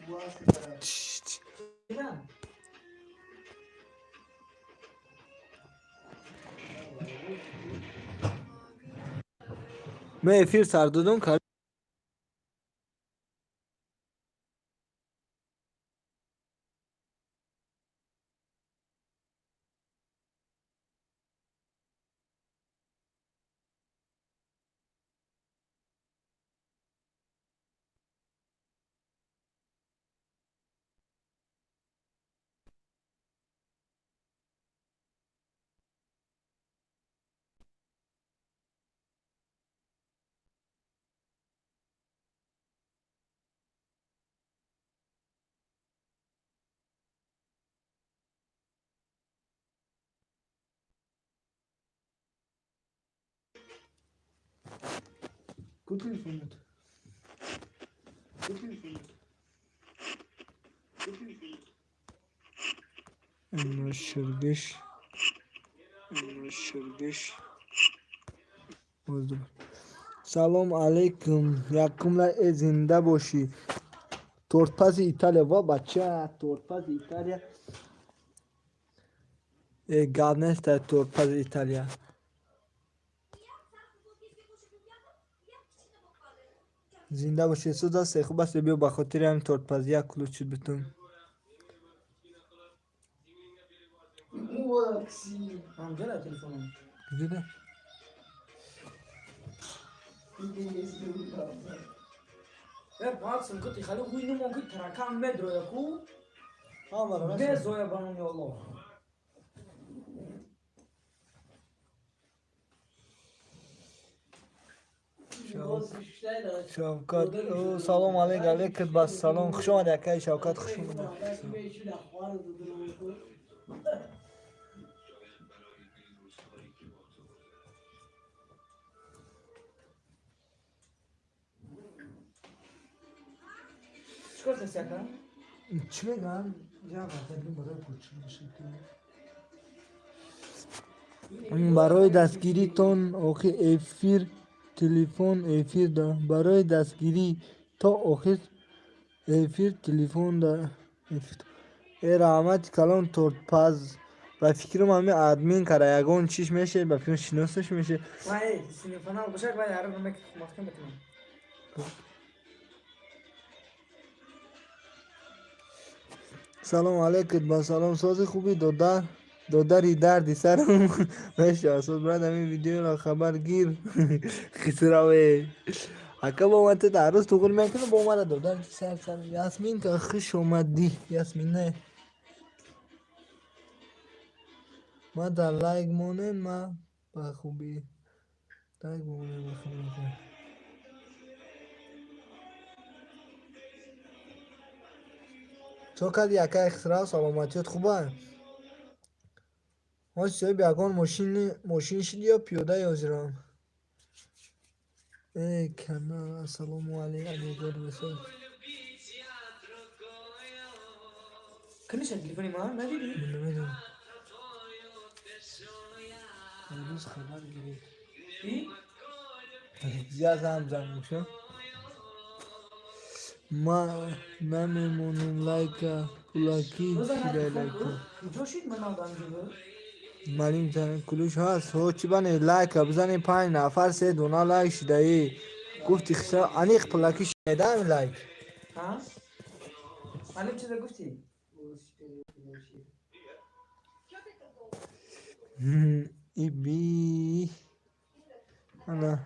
چش. मैं फिर सार दूं खा कुछ شرگش سلام علیکم یکمله زنده باشی تورتپز ایتالیا و بچه تورتپز ایتالیا گانست تورتپز ایتالیا زنده باشی سوز است خوب است بیا به خاطر همین تورتپزی یک کلوچ بتون همجا تلفنم دیده Ya baksın kıtı halı huyunu mu kıtı tarakan medro ya ku. Ne zoya banım ya Allah. شوکت سلام علیکم بس سلام خوش آمد یکی شوکت خوش آمد چیکار دستی اکرم؟ چی بگم؟ یا بردیم برای پوچی برای دستگیری تون آخی افیر تلفن افیر دا برای دستگیری تا آخی افیر تلفن دا ای رحمت کلان تورتپز و فکرم همه ادمین کرده یگان چیش میشه و فکرم شناسش میشه وای سینفانال باشک وای هر رو مکتم بکنم سلام علیکم با سلام سازی خوبی دودری دردی سرم میشه اساس برد همین ویدیو را خبر گیر خسراوه اکا با من تعرض تو قول میکنه با من دودر سر یاسمین که خوش اومدی یاسمین نه ما در لایک مونه ما با خوبی لایک مونه با خوبی چو کد یکا اخسرا سلامتیت خوبه ما چیزای بیاگان ماشین شدی یا پیاده یا زیران ای کنال السلام علیکم بسیار کنیش تلفنی ما ندیدی؟ نمیدونم امروز خبر گرفت زیاد هم زن میشه ما نمیمونیم لایک پولاکی شده لایک جوشید من آدم جبه مالیم زن کلوش هست هو چی بانه لایک بزنی 5 نفر 3 دونا لایک شده ای گفتی خسر انیق پولاکی شده هم لایک ها؟ مالیم چیزا گفتی؟ ای بی انا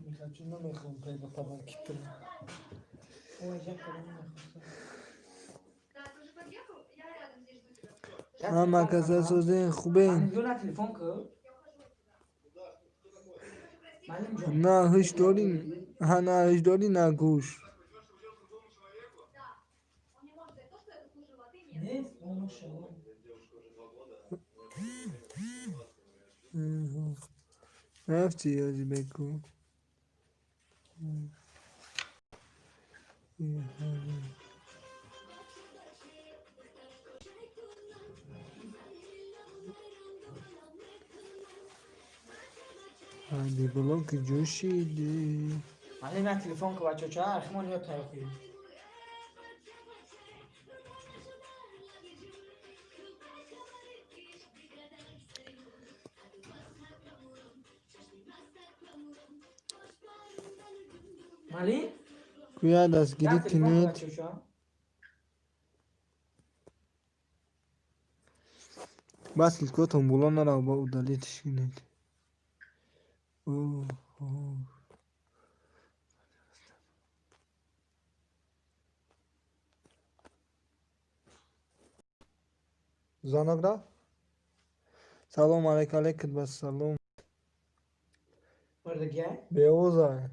не хочу, но мы хлопаем по подарки. Ой, я мама каза созин خوبه نه هیچ داری نه هیچ داری نه گوش رفتی یادی بگو علی بلوک جوشیده. ولی من تلفن که بچه چه اخمان یا تایخی ولی کویا یا دستگیری تلفن که تینید. بچه چه بس الکوتون بولان را با اودالی تشکینید. اوه اوه. زانق را؟ سلام علیکم بس سلام. ورده گه؟ بیوزای.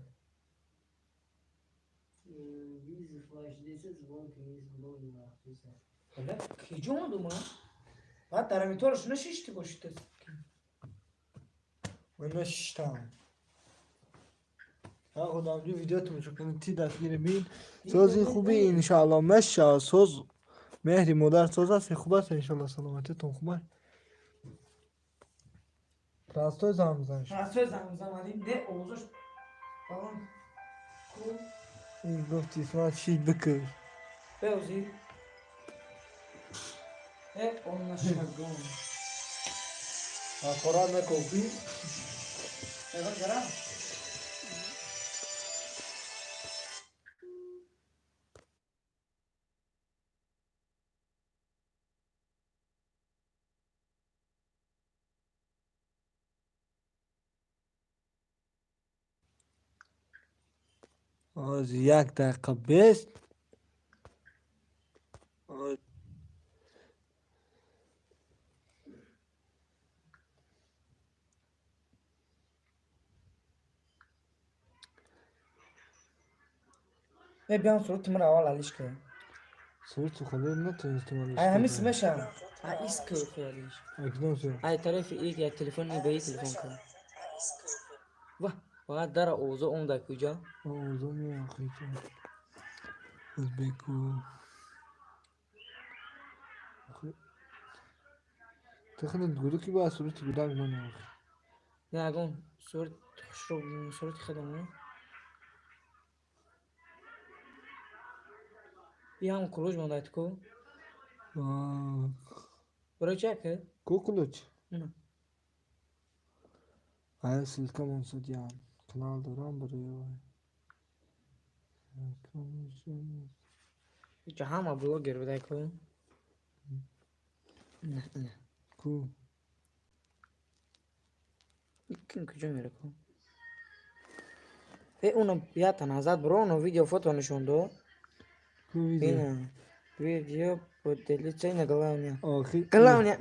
کی جون دوما؟ بعد درمی تورش نشیشتی باشید من نشتم. ها خودم جو ویدیو تو میشه تی دستگیر بین. سوزی خوبی انشالله مشه سوز مهری مادر سوز است خوب است انشالله سلامتیتون خوبه. راستای زنگ زنش. راستای زنگ ولی ده اوزش بابام کو این گفتی اسمت چی بکر. بوزی اون نشگون قرآن نکوفی. اگر جرا از یک دقیقه بیست. بیام صورت من اول علیش که صورت خودت نتونستی استعمالش ای همین کنی. سمشم ای ایسکو خیالیش اکنون شو. ای طرف ایک یا تلفن به این تلفن کن واه فقط در اوضاع اون در کجا اوضاع می آخی کن. از بکو. تخنید گروه کی با صورت گودک من آخی. نه اگون صورت خشرو صورت خدمه بیا هم کلوش ماندایت کو برای چه که کوکلوچ. نه های سلکه منصود یان. کنال دارم برای چه همه بلوگر بدای کو نه نه کو. این کجا میره کو اونو بیا تنازت برو اونو ویدیو فوتو نشون دو کو ویدیو. اینه ویدیو پودلی چه اینه گلاونیا آخی. گلاونیا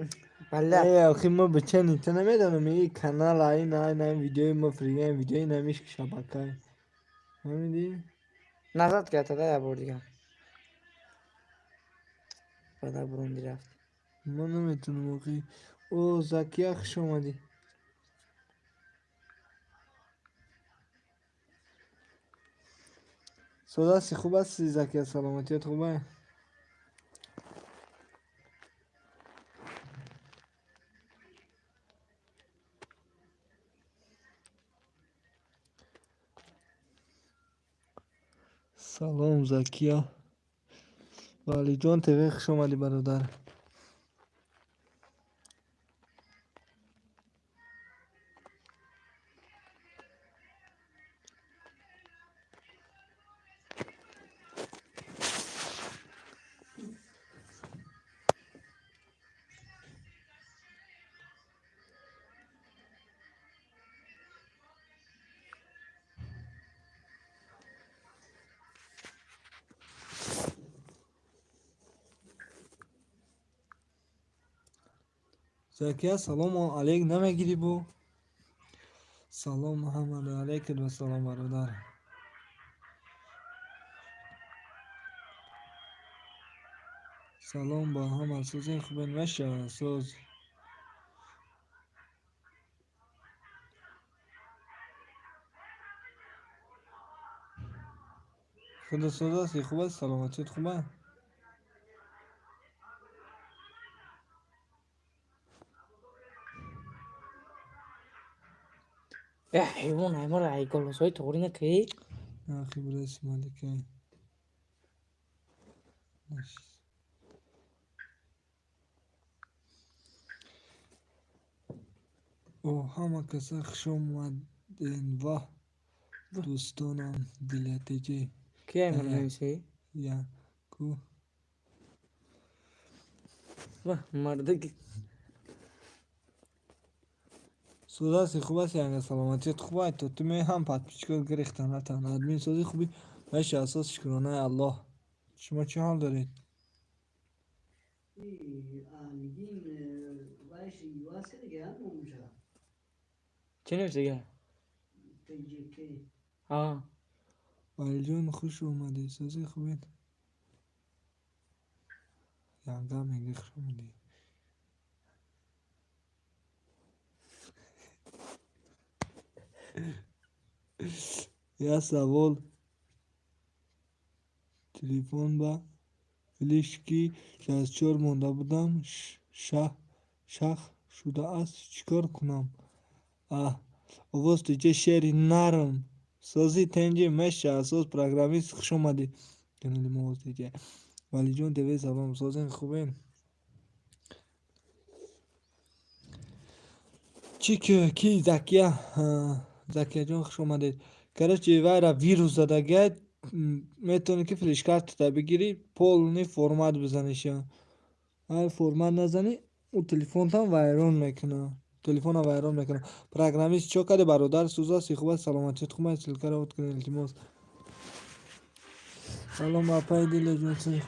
بله ای آخی ما بچنی تو نمیدانم این کانال این ویدیوی ما فریگه این ویدیوی نمیش که شبکه نمیدی؟ نزد که تا ده بار دیگه بعد بروندی رفت ما نمیتونم آخی. او زکی خوش اومدی. سوداستی خوب هستی زکی سلامتیت خوبه؟ سلام زکیه. ولی جان تیغی خوش اومدی برادر. زکیه سلام علیک نمیگیری بو؟ سلام محمد علیکم و سلام برادر. سلام با هم سوزی خوبه نشه سوز. خدا سوداستی خوبه سلامتیت خوبه؟ حیوان همه را گلاس های تاوری نکی. آخی برس مالکه او همه کسا خوش آمدین و دوستانم دلتیجی کی همه را نمیسی؟ یا کو و مرده که سوزاسی خوب است یعنی سلامتیت خوب است تو می هم پد پیچکار گریختن نتن ادمین سازی خوبی باشه اساس شکرانه الله شما چه حال دارید؟ چی نمیشه گه؟ آه ولی جان خوش اومدی سازی خوبید یعنی میگه خوش اومدی یا سوال تلفن با فلشکی 64 مونده بودم شخ شده است چیکار کنم آواز چه شعری نرم سازی تنجی مشه اساس پروگرامیست خوش اومدی کنلی ما دیگه ولی جون دوی سلام سازین خوبین چی که کی زکیه جون خوش اومدید کرچی ویرا ویروس زده گید میتونی که فلش کارت تا بگیری پولنی فرمت بزنیش اگه فرمت نزنی او تلفن هم ویران میکنه تلفن هم ویران میکنه پروگرامیست چو کده برادر سوزا سی خوبه سلامتیت خوبه سلکه را بود کنی التماس سلام اپای دیل جون سی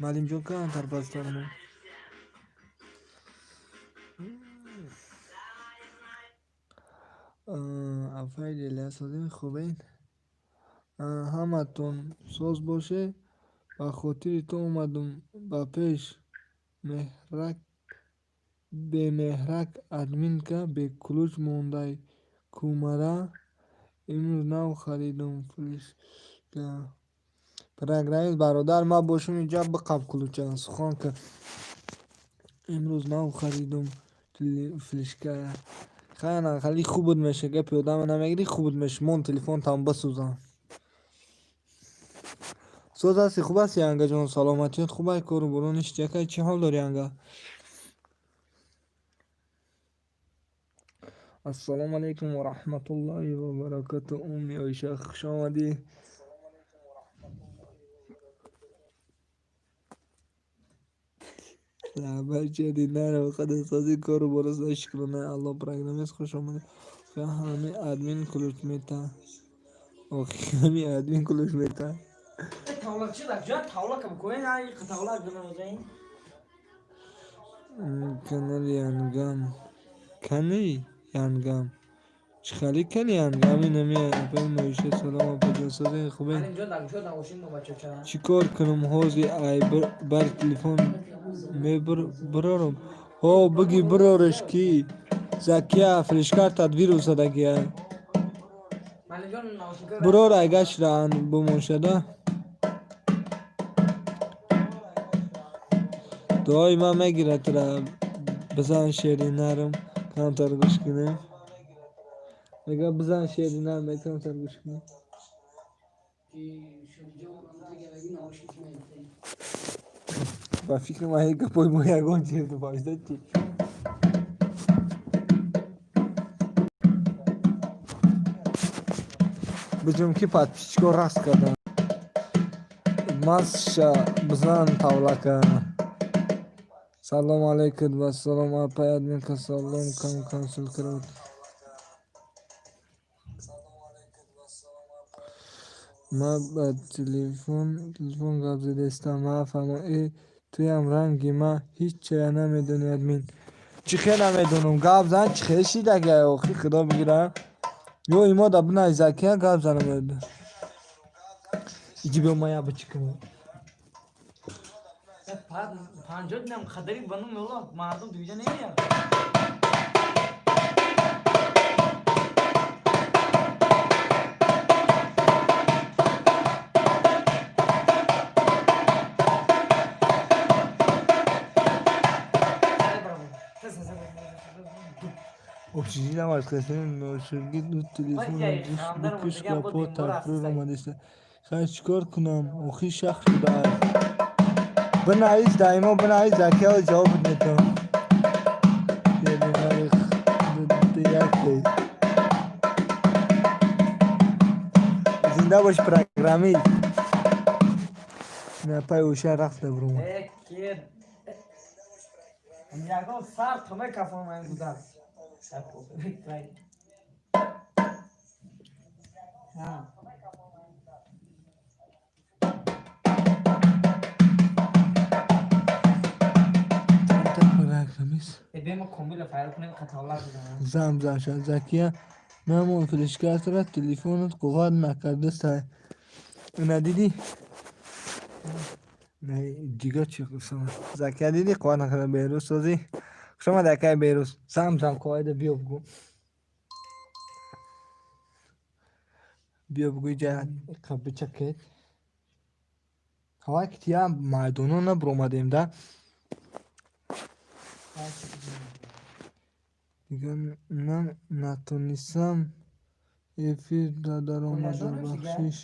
مالیم جون که انتر پسترمون اپای دیل سازیم خوبه همه تون ساز باشه با خاطر تو اومدم با پیش مهرک به مهرک ادمین که به کلوچ مونده کومره امروز نو خریدم فلش که پرگرامیز برادر ما باشم اینجا بقب کلوچه سخان که امروز نو خریدم فلش که خیلی خوب بود میشه که پیاده من نمیگیری خوب بود میشه من تلفن تام بسوزم سوز هستی خوب هستی انگا جان سلامتیت خوبه کارو برونش چکه چی حال داری انگا السلام علیکم و رحمت الله و برکاته امی عایشه خوش آمدی لعبه جدید نره خدا سازی کارو برس شکرانه الله پرگرامیز خوش آمدی همه ادمین کلوش میتا اوکی همه ادمین کلوش میتا تاولا چی لگ جا تاولا که بکنی نه یک تاولا بنازین کنال یانگم کنی یانگم چخالی کنی یانگمی نمیه اپای مویشه سلام اپا جاسازه خوبه من اینجا لگ جا دواشین با بچه چرا چیکار کنم حوزی ای بر تلفن برارم ها بگی برارش کی زکیه فلشکار تدویر او زدگیه من اینجا نواشین که برار اگش ران بمونشده دعای ما میگیره ترا بزن شیری نرم کام تر گوش کنیم میگه بزن شیری نرم میتونم تر گوش کنیم با فکر ما هیگه پای ما یگان چیز دو باشده چی بجم کی پات پیچکو راست کردن ماسشا بزن تاولاکا سلام علیکم و سلام اپای ادمین که سلام کم کنسل کرد ما با تلفن گپ زده استم ما فهمم ای توی هم رنگی ما هیچ چه نمیدونی ادمین چی خیلی نمیدونم گپ زن چی خیشی دگه اوخی خدا بگیرم یو ایما دا بنا زکیه گپ زنم ایجی به ما یا بچی کنم پنجاه دینم خدری بانو مولا مردم دیویجه نمیاد Oksijen arkadaşlarım nöşürgü telefonu Okey, düş tamamdır, büküş mutlaka bu kapı dinbora takrir asistayım. olmadıysa. Sen çıkar kunam oki şahri dar. Bana aiz daima bana aiz zeka ve cevap netam. Yani marif diyak değil. Zinda baş programi. Ne pay uşa rafta bruma. Kid. Yago sar tome kafam ben gudar. Ha. Programiz. Benim kombiyle fayda kunem katalar buzana. Zam zaşa zakiya. Namon flişkat ra telefonut kuvad nakardı say. Ona dedi. Ne diga çıkıyorsun. Zakiya dedi kuvad nakardı beyrus sozi. Şoma dakika beyrus. Zam kuvayda biyobgu. Biyobgu ja kapı çaket. Hava kitiya maydonuna bromadem da. دیگه نتونستم افیر در آمده بخشش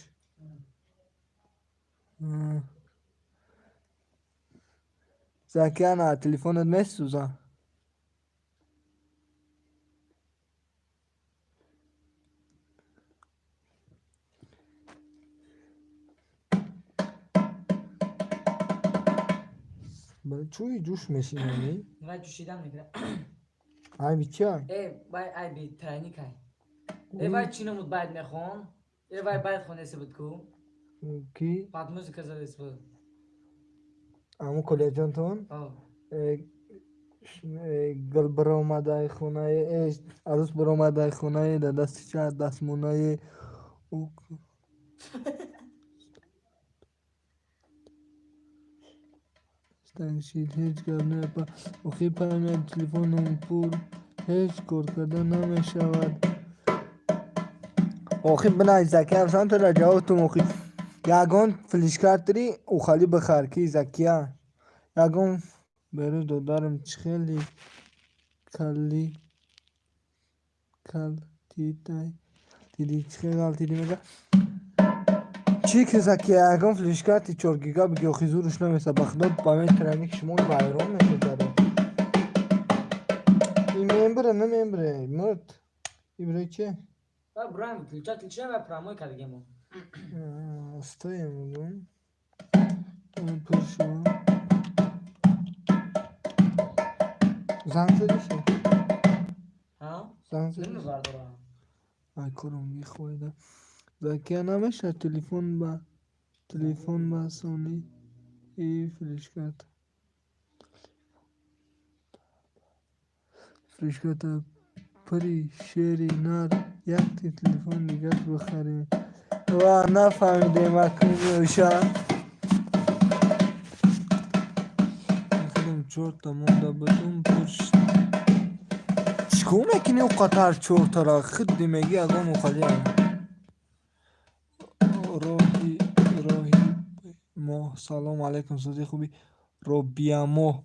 زکیانا تلفنت میسوزه برای چوی جوش میشینه نی؟ Ne düşüden mi? های بیچه Bay ay bir tane kay. Vay çino mut bayt ne khon. Vay bayt khon ese bud ku. کی؟ Pat müzik azar ese bud. امو کلیجان تون Oh. گل برآمده خونه عروس برآمده خونه در دستش دستمونای او تنشید هیچ کار نپا اخی پیامد تلفنم پر هیچ کار کرده نمیشود اخی بنای زکیه همسان تو را جوابتون اخی یگان فلشکارت داری او خالی بخار کی زکیه یگان برو دادارم خیلی کلی کل دیدی خیلی دیدی میگه چی که زکیه یگان فلشکارتی 4 گیگا بگی اخی زورش نمیسه بخداد با من ترانیک شما وایرون میشه داره این ممبره نه ممبره مرد این برای چه؟ Ba buram kilcha ve pramoy kargemo. Hastayım bugün. Pırşu. Zanzeli şey. Ha? Zanzeli. Değil mi vardı o? Ay korungi khoyda. Zakiya nameşa telefon ba Sony flashcard. Flashcard پری شعری نار یک تلفن دیگر بخریم و نفهمیدیم اکنون میشه خودم چهار تا مونده بدون پشت چکو میکنی او قطار چهار تا را خود دیمگی اگه مخالی راهی ما سلام علیکم سوزی خوبی روبیامو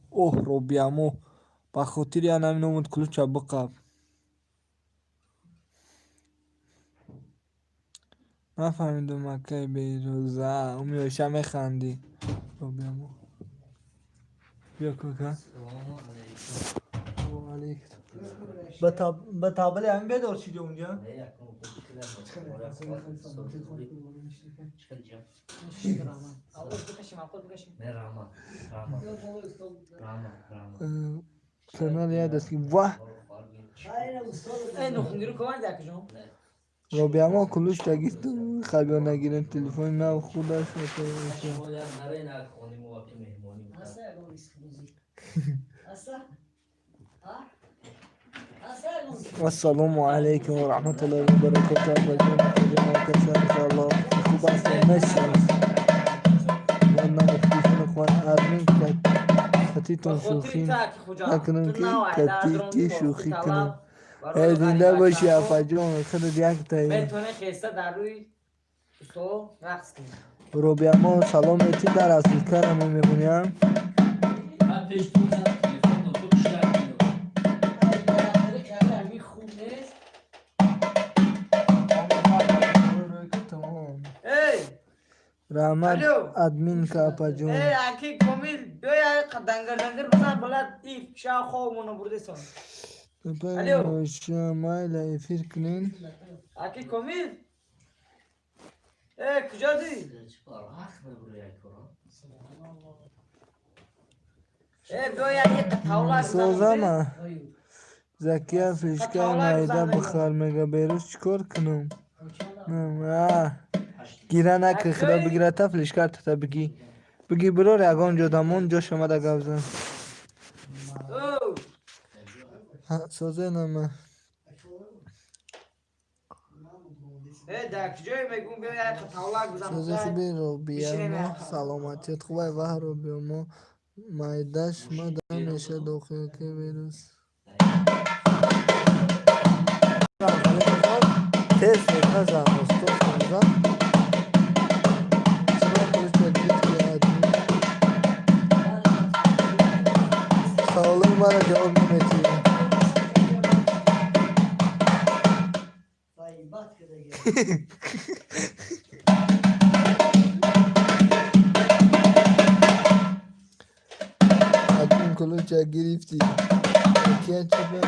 روبیامو با خاطر یا نمی نمود کلوچه بقب نفهمیدم مکه بیروزه امی بشه میخندی روبیامو بیا کوکا سلام علیکم به تابل همین بدار چیدی اونجا kanal yad است که واه نخونگیرو کمان دکجون روبیامو کلوش تگیست خبر نگیرن تلفن نه خودش السلام علیکم و رحمت الله و برکاته ان شاء الله خوب است نشه وانا مختلفون اخوان ارمین کتیتون شوخی نکنم که کتی شوخی کنم زنده باشی افجون خود یک تایی بتونه خیسته در روی تو رقص کنی روبیامو سلام ایتی در اصل کارم میبونیم من پیش تو تلفن تو rahmat Alo. admin kapajon. Aki komil doya dangar dangar bana bulat ifşa kovmunu buradaysan. Alo. Şamayla efir kılın. Aki komil. Kucadı. Doya tavla Sozama. Zakiya fişkay mayda bukhar mega berus chikor kunum. Girana ki khira bigira ta flishkar ta bigi. Bigi bror yagon jodamon jo shoma da gavzan. Soze nama. در کجای میگم بیا تاولا گذاشتم Soze khibi ro biyama salomatiyat khubay vah ro biyama maydash ma da mesha dokhil ke berus. Tez kazan usto kazan. Sağolun bana cevap vermedi. Admin kuluça girifti. Kiya çöpe.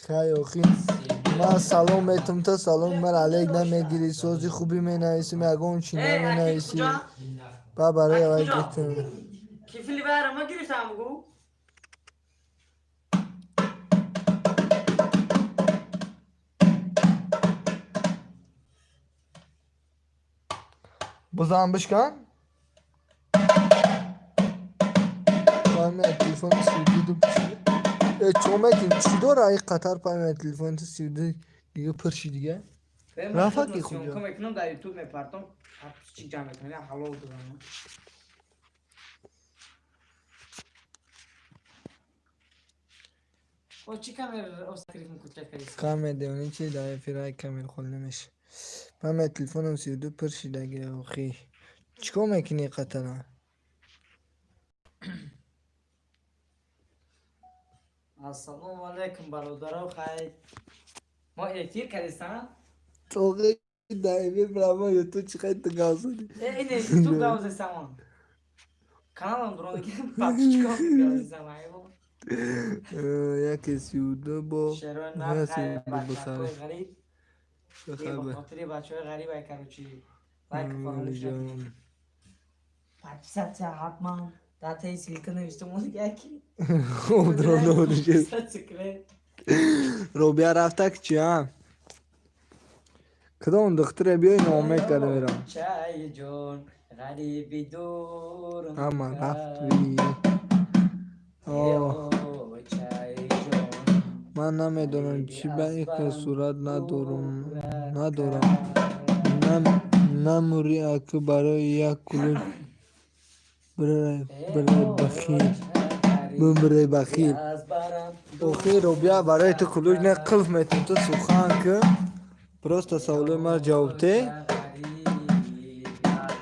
خیلی خوبی. ما سلام میتونم تا سلام من علیک نمیگیری سوزی خوبی می نویسی میگم چی نمی نویسی با برای وای گفتم کیفلی برام ما گرفتم گو بزن بشکن من تلفن سیدی دو چومکین چی داره ای قطر پای تلفن سیدی دیگه پرشی دیگه رفت کی خوجا کمکنم در یوتیوب میپرتم چی جمع کنم یا حلال دارم او چی کامر اوستریف میکنه کاری کامر دیونی چی داره فرای کامر خل نمیشه من تلفنم سیدی پرشی دیگه آخی چیکار میکنی قطر السلام علیکم برادران خیر ما افیر کردیم توقعی دایمی برام یوتیوب چقدر تو گازدی اینه تو گاوز سامان kanalım drone ki patlıcık olmuyor zaman یکی سیوده با شروع ها نه سیوده بچه‌های بخره غریب به بخره خاطر بچه‌های غریب ای کروچی لایک فراموش جان نکنید پاپسات حتما داتا سیلکن üstümüz یکی خوب درونه ورشه سکرت روبیا رفته که چی هم کدام دختره بیای نامه کرده برام چای جون غریبی دور اما رفت چای جون من نمیدونم چی به یک صورت ندارم نموری اکو برای یک کلوش برای بخیر برای بخیر اوخی رو بیا برای تو کلوش نه قلف میتون تو سخن که پروست سوال ما جوابته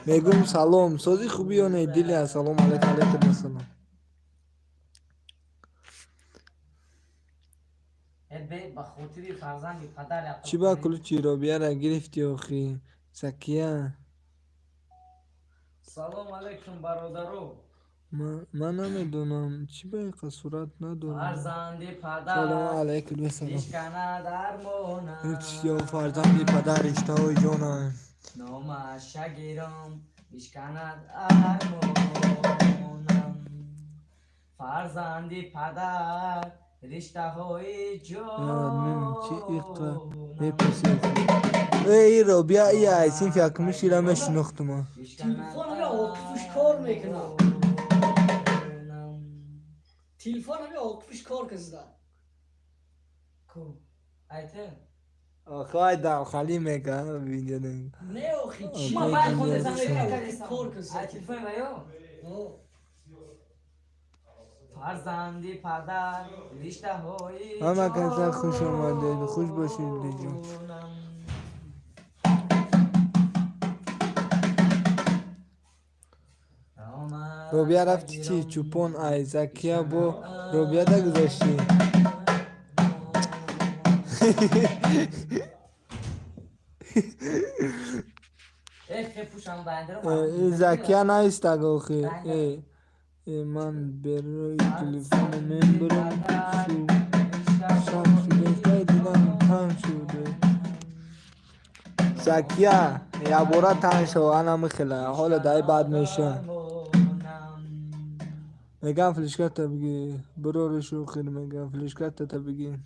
میگم سلام سازی خوبی یا نه دیلی سلام علیکم السلام چی با کلوچی رو بیا را گرفتی اوخی سکیه سلام علیکم برادرو من نمیدونم چی به صورت ندارم فرزندی پدر سلام علیکم السلام اشکانه درمونم هیچ یا فرزندی پدر اشتهای جانم نام شگیرم اشکانه درمونم فرزندی پدر رشته های جان چی اقرا میپسی ای رو بیا ای ایسین فکر میشیرم شناختم تلفن آقفش کار میکنم تلفن آقفش کار کزده کو ایته آخه ای دم خالی میکنم ویدیو نمی نه آخی چی ما باید خود زنگ کار کزده تلفن رایو فرزندی پدر رشته های همه کسا خوش آمده خوش باشید دیجا روبیا رفتی چی چوپون ایزکیا بو روبیا دا گذاشتی پوشم بنده این زکیه نیست آخه من برای تلفن من برم شو شام شده دیدم تنگ شده زکیه یا برا تنگ شو انا مخله حالا دای بعد میشه میگم فلشکت تا بگی برو رو شو خیلی میگم فلشکت تا بگی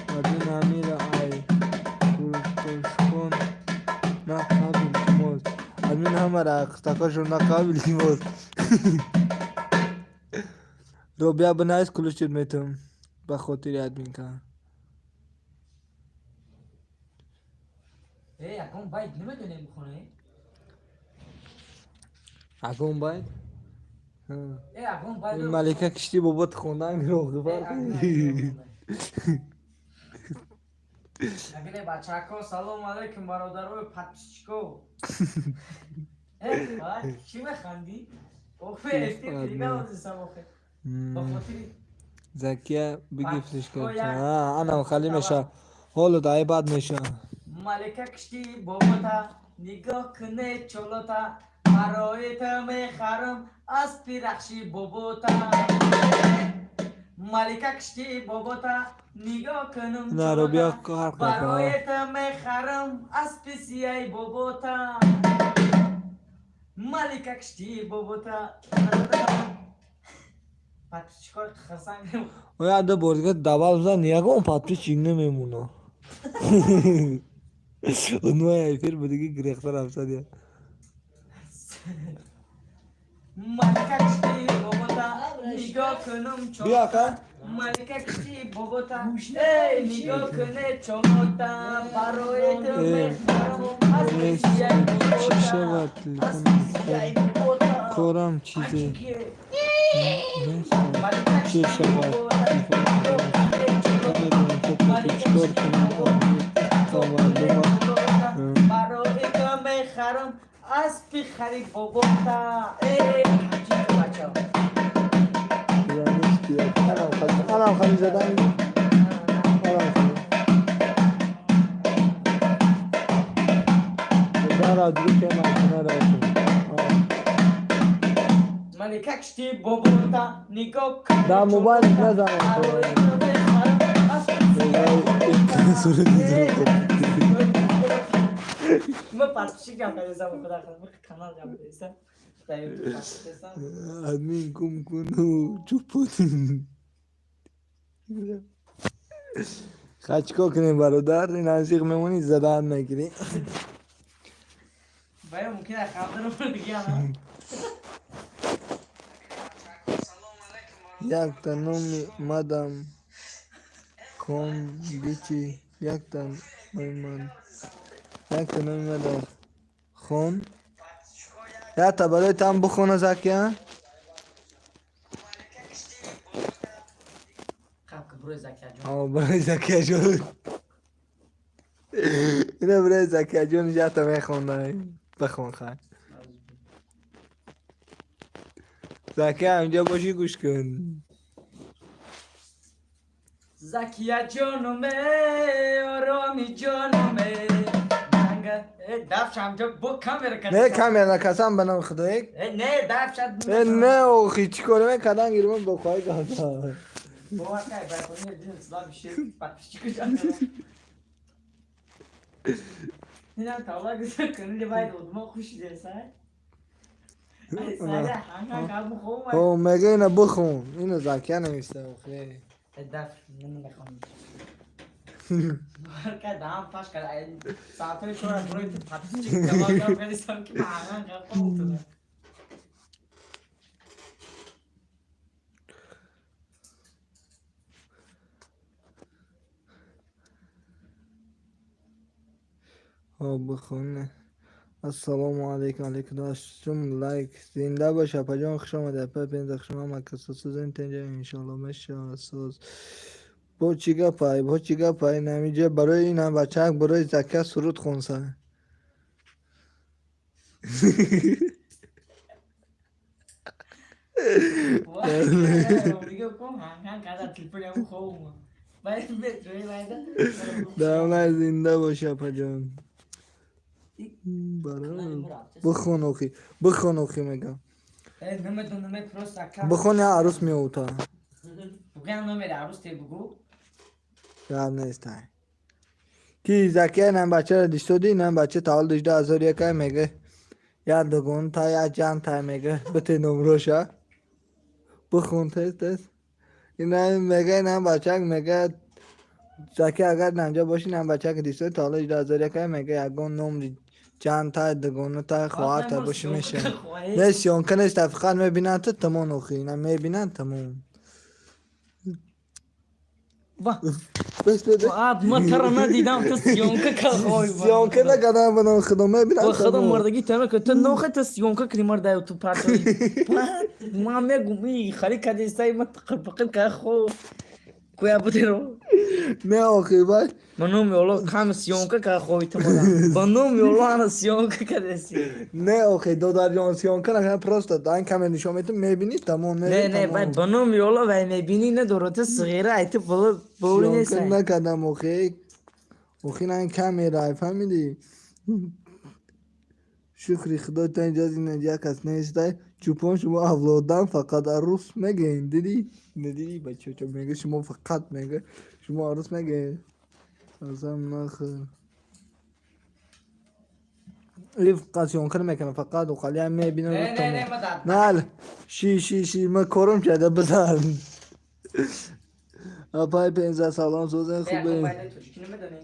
مدین امیر ای کورتوشکون نقابل کموز ادمین همه را تکاشون نقابل کموز رو بیا بنایست کلوشت میتون به خاطر ادمین که اکون باید نمیدونه میخونه اکون باید اکون باید این ملکه کشتی بابات خوندن رو خبر اگه بچه ها سلام علیکم برادرای پتشکو چی میخندی؟ اوه افتی دیگه آزیستم اوه با خاطری زکیه بگی فلشکت انا خالی میشه حالا دای بعد میشه ملکه کشتی باباتا نگاه کنه چولوتا برای تو میخرم از پیرخشی باباتا ملکه کشتی باباتا نگاه کنم نه رو بیا چولوتا کار برای کنه تو میخرم از پیسیای باباتا ملکه کشتی باباتا پتشکار خرسنگ او یاد بردگاه دوال بزن نیاگه اون پاتری چینگ نمیمونه اونو ایفیر بودگی گریختر افسد یا ملکه کشتی باباتا نگاه کنم چولوتا بیا که ملکه کشتی باباتا نگاه کنه چولوتا برای تو میخرم از پیسیای چی باباتا شود از تلفن پیسیای باباتا کارم چیزه نیست ملکه چی کشتی شود باباتا تلفن نگاه کنه نمیدونم چولوتا تو ملکه چیکار کشتی کنم باباتا تولدم برای تو میخرم از پی خرید باباتا همچین بچه ها انا خالی زدن انا خالی بزن را دیگه که مکنه را ملکه کشتی باباتا نگاه کنه در موبایل نزن برای تو میخرم از پی من پرسشی کم کردیستم خدا خدا کانال کم کردیستم در یوتیوب پرسشیستم ادمین کم کنو چوپون خچکا کنیم برادر این نزدیک میمونی زدن نگیری باید ممکنه خبر رو دیگه هم یک تنومی مدام کن بیچی یک تن من یک تنومی مدام خون یا تا برای تم بخونه زکیه خب که بروی زکیه جان برای زکیه جون اینه برای زکیه جون یا تا میخونده بخون خواهد زکیه همینجا باشی گوش کن زکیه جانمه آرامی جانمه دفش همجا با کامر کسی نه کامل قسم بنام خدایی نه دفش نه اوخی چی کنه کدن گیرم بخواه گاتا بابا که باید کنی دیدم صدا بیشه پتشی کجان دیدم تاولا گذار کنی باید ادما خوشی دیسه سایه هنگا کابو خوب او مگه اینو بخون اینو زکیه نمیسته اوخی دفش نمیخوام که دام پاش کرد ساعتای چورا بروی پتشی کجان کردیستم که معنی کافم بوده بخونه السلام علیکم علیکم داشتم لایک زنده باشه پجام خوش آمده پا پینزخ شما مکسا سوزن تنجا انشالله مشه سوز با چی گپای نمیجه برای این هم بچه برای زکه سرود خونسه دیگه کن هنگ کردن تلفنی همون خوب باید بتروی باید دامنه زنده باشه پجان. برای بخون اوخی بخون اوخی میگم نمید پروست اکم بخون یا عروس میوتا بگم نمید عروس تی بگو یاد نیستن کی زکیه نم بچه را دیشتو دی نم بچه تاول 18,001 میگه یا دگون تا یا جان تا میگه بته نمروشا بخون تست این میگه نم بچه میگه زکی اگر نمجا باشی نم بچه که دیشتو تاول 18,001 میگه یگون نمری جان تا دگون تا خواهر تا باشی میشه نه سیون کنه استفخان میبینن تو تمون اوخی نه میبینن تمون واه بس بده واه ما ترى ندیدم تو سیونکه که خوی سیونکه نکردم بنا خدا میبینن و خدا مردگی تنو که تو نوخه تو سیونکه کری مرده تو پرتوی ما میگم ای خالی کدی سای ما تقربقل که خو کویا بودیرو نه اوخی بای منو میولو کام سیونکه که خوی تو مدا منو میولو انا سیونکه که دسی نه اوخی دو در جان سیونکه نکنه پروستا داین کمی نشون میتون میبینی تمام نه میبینی نه بای تمام منو میولو و میبینی نه دورت صغیره ایت بولی سیونکه نیست نکردم اوخی اوخی نه کمی رای فهمیدی شکری خدا تا اینجا اینجا کس نیسته چوپان شما اولادن فقط عروس میگین دیدی ندیدی بچه چون میگه شما فقط میگه شما عروس میگه ازم نخیر لیف قاسیون کنه میکنه فقط و خالی هم میبینه نه رو نه تمام نه ما داد نه شی ما کارم کرده بزن اپای 15 سالان سوزن ای اکو خوبه بایده تو چی نمیدونی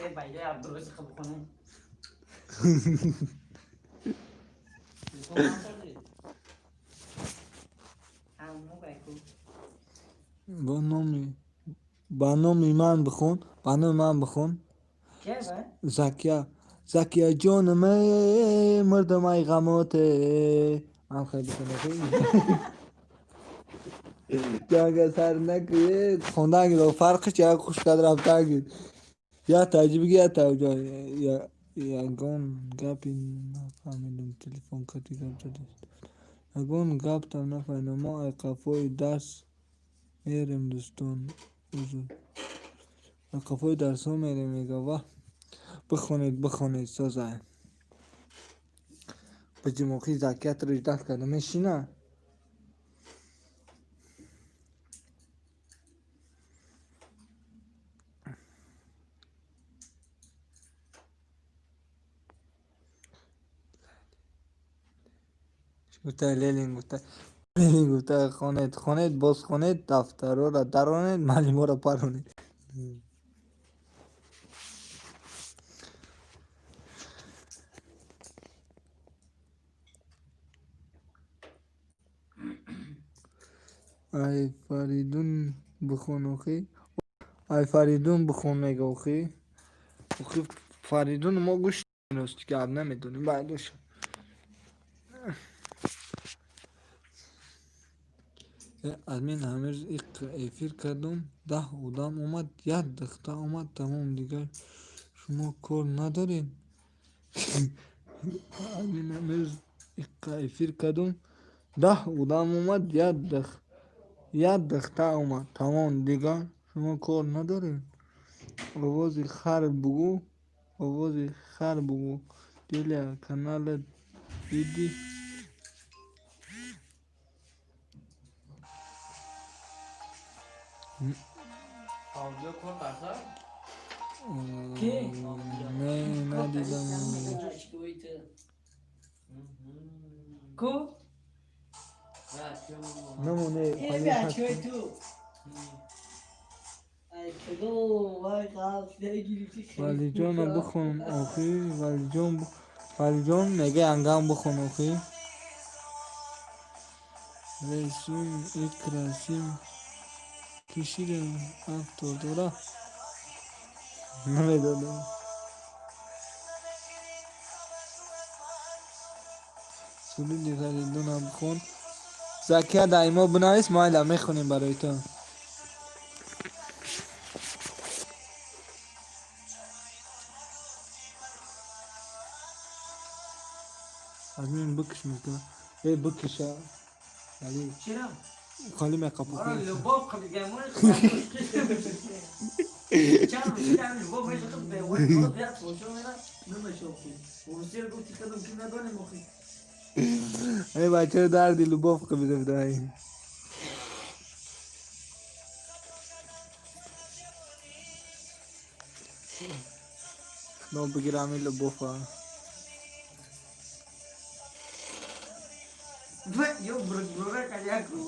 ای بایده عبدالرزق خب خونه با نامی من بخون با نام من بخون که بای زکیه زکیه جان می مردم ای غماته هم خیلی بکنه جنگ سر نکیه خوندن رو فرقش یا خوش قدر رفتن گید یا تعجیبی یا توجه یا گون گپی نفهمیدم تلفن کتی گپ زده اگون گپ تم نفهمیدم ما ای قفوی درس میریم دوستان حضور ای قفوی درس ها میریم میگه واه بخونید سازه بجی موقعی زکیت رو اجداد کرده میشینه گفته لیلین گفته خونید باز خونید دفتر را درانید معلم را پرونید ای فریدون بخون اوخی ای فریدون بخون میگه اوخی فریدون ما گوش نست کرد نمیدونیم بعدش ادمین همه ایفیر کردم 10 اودام اومد 1 دقیقه اومد تمام دیگه شما کار ندارین ادمین همه ایفیر کردم 10 اودام اومد 1 دقیقه اومد تمام دیگه شما کار ندارین آوازی خر بگو آوازی خر بگو دیگه کانال دیدی آویو کن بخار کی نه ندیدم کو نمونه ای بچه تو ای کدو وای قلب نگیری ولی جان بخون آخی ولی جان میگه انگام بخون آخی رسیم اکراسیم کشیدم افتاد دورا نمیدونم سلولی ولی دونم بخون زکیه دایما بنایست ما الان میخونیم برای تو ادمین بکش میکنه ای بکشه ولی چرا؟ خالی میکاپ آره کنم لباف خب دیگه ما چند روزی دارم لباف میشه خب به وقت ما بیاد سوشو میرم نمیشه خوب روسی رو گفتی کدوم که ندانیم مخی ای بچه دردی لباف قبیده بدهی نو بگیرم این لبافا یو برگروره کجا کو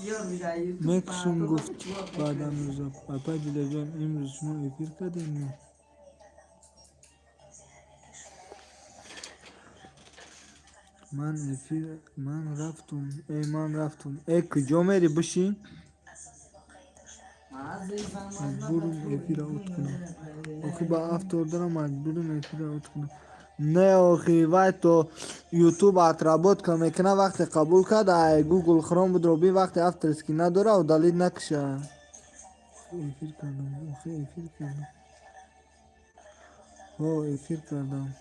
یو میدهی مکسون گفت بعدم روزا پاپا دیده جان امروز شما افیر کردیم من رفتم ای کجا میری بشین مجبورم افیر اوت کنم آخی با افتار دارم مجبورم افیر اوت کنم نه آخی وقت تو یوتیوب اترابوت که میکنه وقتی قبول کرد ای گوگل خروم بدروبی وقتی افتر اسکین نداره و دلیل نکشه افیر کردم آخی افیر کردم افیر کردم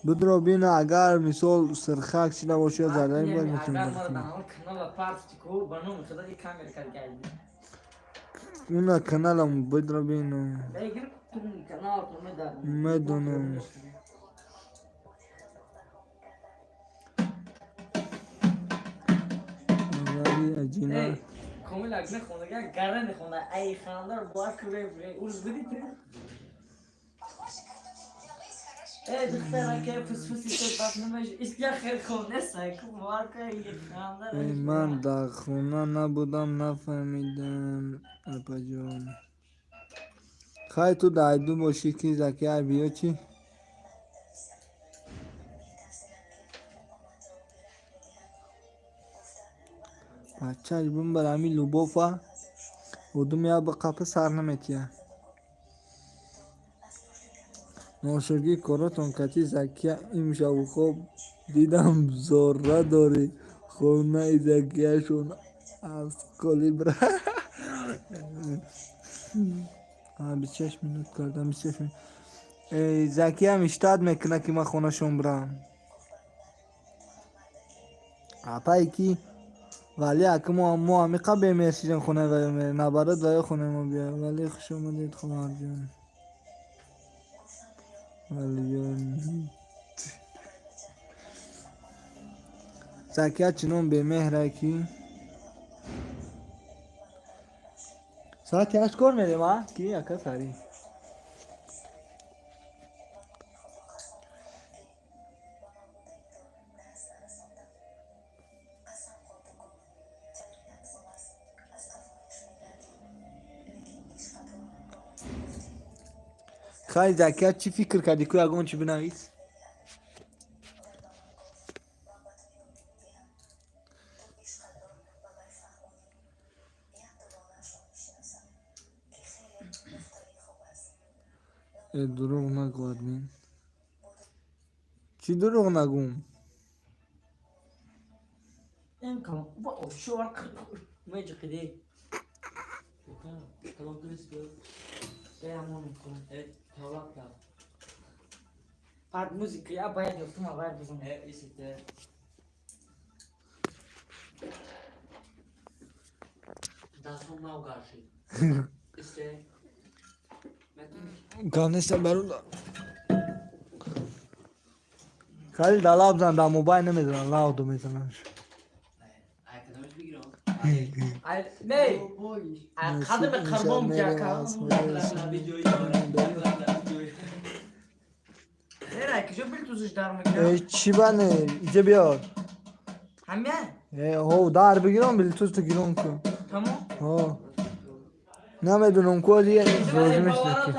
بدرو بینه اگر مثال سرخک چیده باشه زده باید میتونم اگر ما برکنم دانم کانال پارت کو بنو خدا دی کامل کر گردی اونا کانالم بدرو بینه بگیر کانال تو میدارم میدونم ولی اجینا کامل اگه خونه گرن خونه ای خاندار باک ری اولز بدی دختره که پس پسی تو بات نمیش اسکیا خیر خونه سایکو مارکا ای خاندار من در خونه نبودم نفهمیدم اپا جان خواهی تو دایدو باشی که زکی بیا چی؟ بچه اجبون بر همی لوبوفا بودم یا به قپه سر نمیتیه ناشرگی کاراتون کتی زکیه این شب خوب دیدم زاره داری خونه زکیه شون از کالیبره 26 minut کردم 26 minut زکی هم اشتاد میکنه که من خونه شون برم اپا ایکی ولی اکه ما همیقا بیمیرسیدن خونه و میره نبرد و خونه ما بیا ولی خوش اومدید خمار جان ولی جان زکی ها چنون بیمهره کی ساعتی هشت کار میده ما کی اکا ساری خیلی زکی ها چی فکر کردی که اگون چی بنویس دروغ نگو ادمین چی دروغ نگوم این کام با شو میج خدی کلام درست بیاد همون میکنم حالات دار بعد موزیک یا باید گفتم اول بزنم ایسته دستم ناو گارشی ایسته گانشتم برون خیلی دلاب زن در موبایل نمیدونن لاودو میزنن نه قدم خربام جاکا نه کجا بلتوزش دار میکنم چی بانه اینجا بیار همه هو دار بگیرم بلیتوز تو گیرم کن تمام ها نمیدونم کدیه روزمش نکی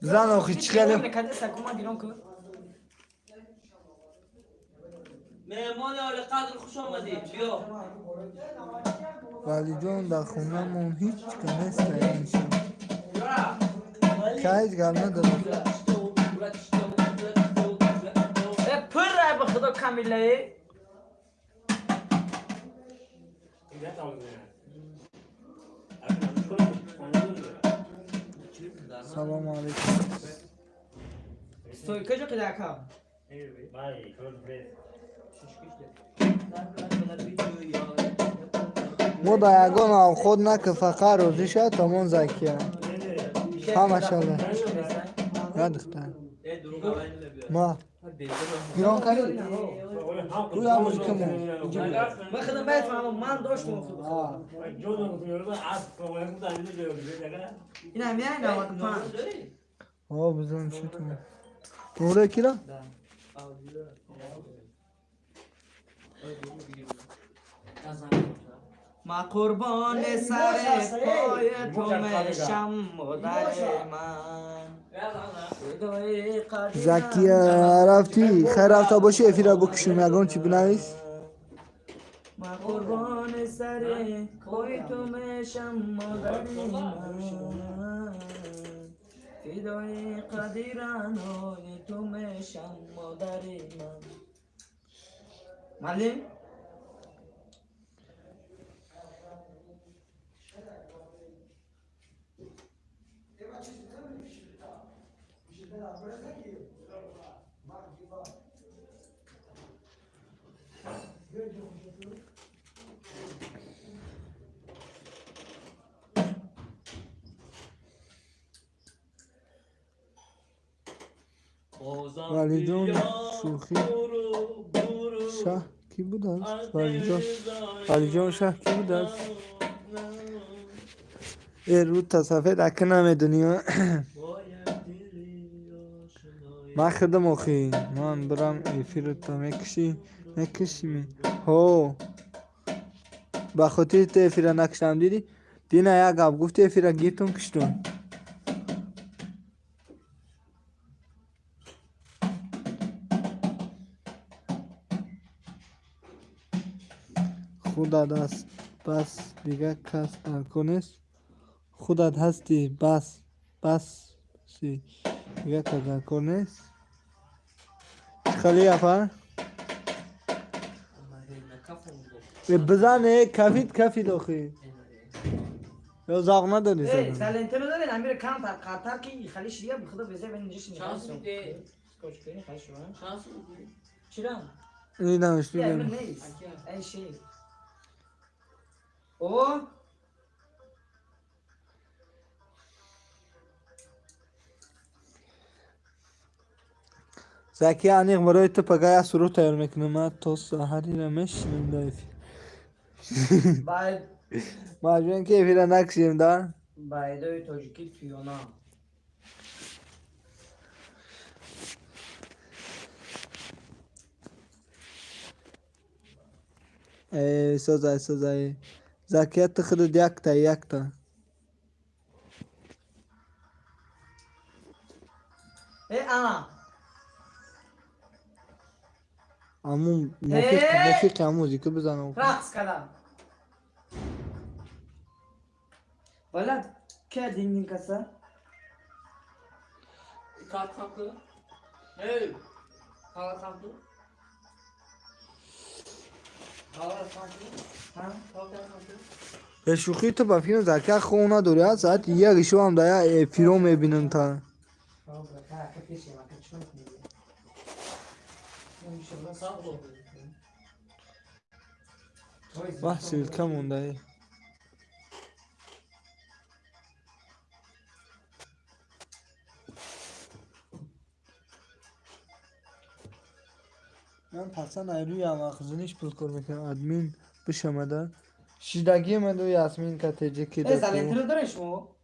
زن آخی چی خیلی مهمان آل قدر خوش آمدید بیا ولی جون در خونه مون هیچ کنست اینشون که هیچ گل ندارم پر رای به خدا کامیله سلام علیکم. Stoy kajak dakam. ما در یگان هم خود نه که فقط روزی شد تمام زکیه ها ماشاءالله یادختن ما گیران کردی روی هم موزیکمون بخدم بفهمم من داشتم این هم یعنی نواد پنج آه بزن شدیم نوره کیرا؟ ما قربان سر پای تو میشم مادر من زکیه رفتی خیر رفته باشی افیره بکشیم یگان چی بنویس ما قربان سر پای تو میشم مادر من فدای قدیرانای تو میشم مادر من معلم ولی جان شوخی شه کی بود است؟ ولی جان شه کی بود است؟ ای رو تصفه دکه نمیدونی من خدم اخی من برم ایفی رو تا میکشی می هو با خاطر تو ایفی رو نکشتم دیدی؟ دینا یک گفت گفتی ایفی رو گیرتون کشتون خودت است بس دیگه کس کنست خودت هستی بس دیگه کس کنست خالی افر بزنه کفید آخی یا زاغ نداری ای زدن سالنترو داره نمیره کم تا قطر کی خالی شریعه به خدا بزه من اینجاش نشستم کوچ کنی خالی شما شانس میدی چرا این نمش یا من بگم نیست ای شی او زکی انیق برای تو پگاه سرو تیار میکنه من تا سحری رو میشنم دایفی بعد مجبوریم که ایفی رو نکشیم دا بایدای تاجیکی فیونا ای سازای زکیت خود یک تا ای انا امون Hey! موفق هم موزیکو بزنم رقص کردم ولد که دینگین کسا Kalk kalktı. Hey. Kalk kalktı. Kalk kalktı. ها Kalk kalktı. به شوخی تو با فیلم زکیه خونه دوری ساعت یک شو هم دایا فیلم میبینن تا که پیش ما که چون میگه Kalk oldu. وحشی کم مونده من پسن ایروی هم اخزونیش پلکور میکنم ادمین بشمده شیدگی من دو یاسمین که تیجه که ای دکو زالنترو داره شما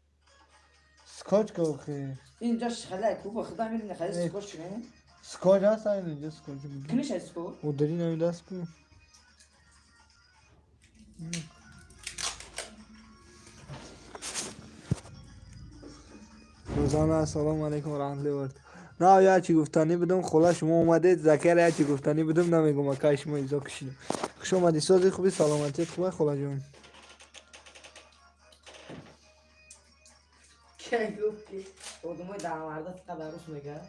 سکاچ که بخی اینجا شخله کوبا خدا میدونه خیلی ای. سکوش کنه سکاچ هست این اینجا سکاچ بگی کنیش اسکو او داری نمی دست کو روزانه سلام علیکم و رحمت الله و برکاته نه یا چی گفتنی بدم خلا شما اومدید زکر یا چی گفتنی بدم نمیگم که شما ایزا کشیدم خوش اومدی سازی خوبی سلامتیت خوبه خلا جون که گفتی خودمون در مرده فقط عروس میگه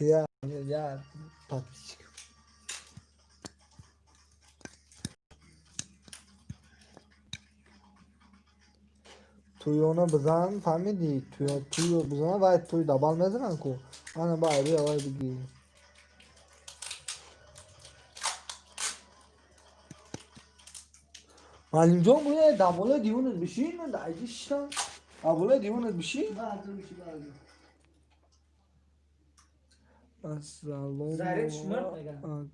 یا подписчиков. To'yini bizan famidi, to'y bizan va to'yda bo'lmaydilar-ku. Ana bari avay bigi. Malimjon bu ne? Davula divunuz bir şey mi? Dayı işte. Davula divunuz bir şey. Assalomu Zaret shmurtmagan.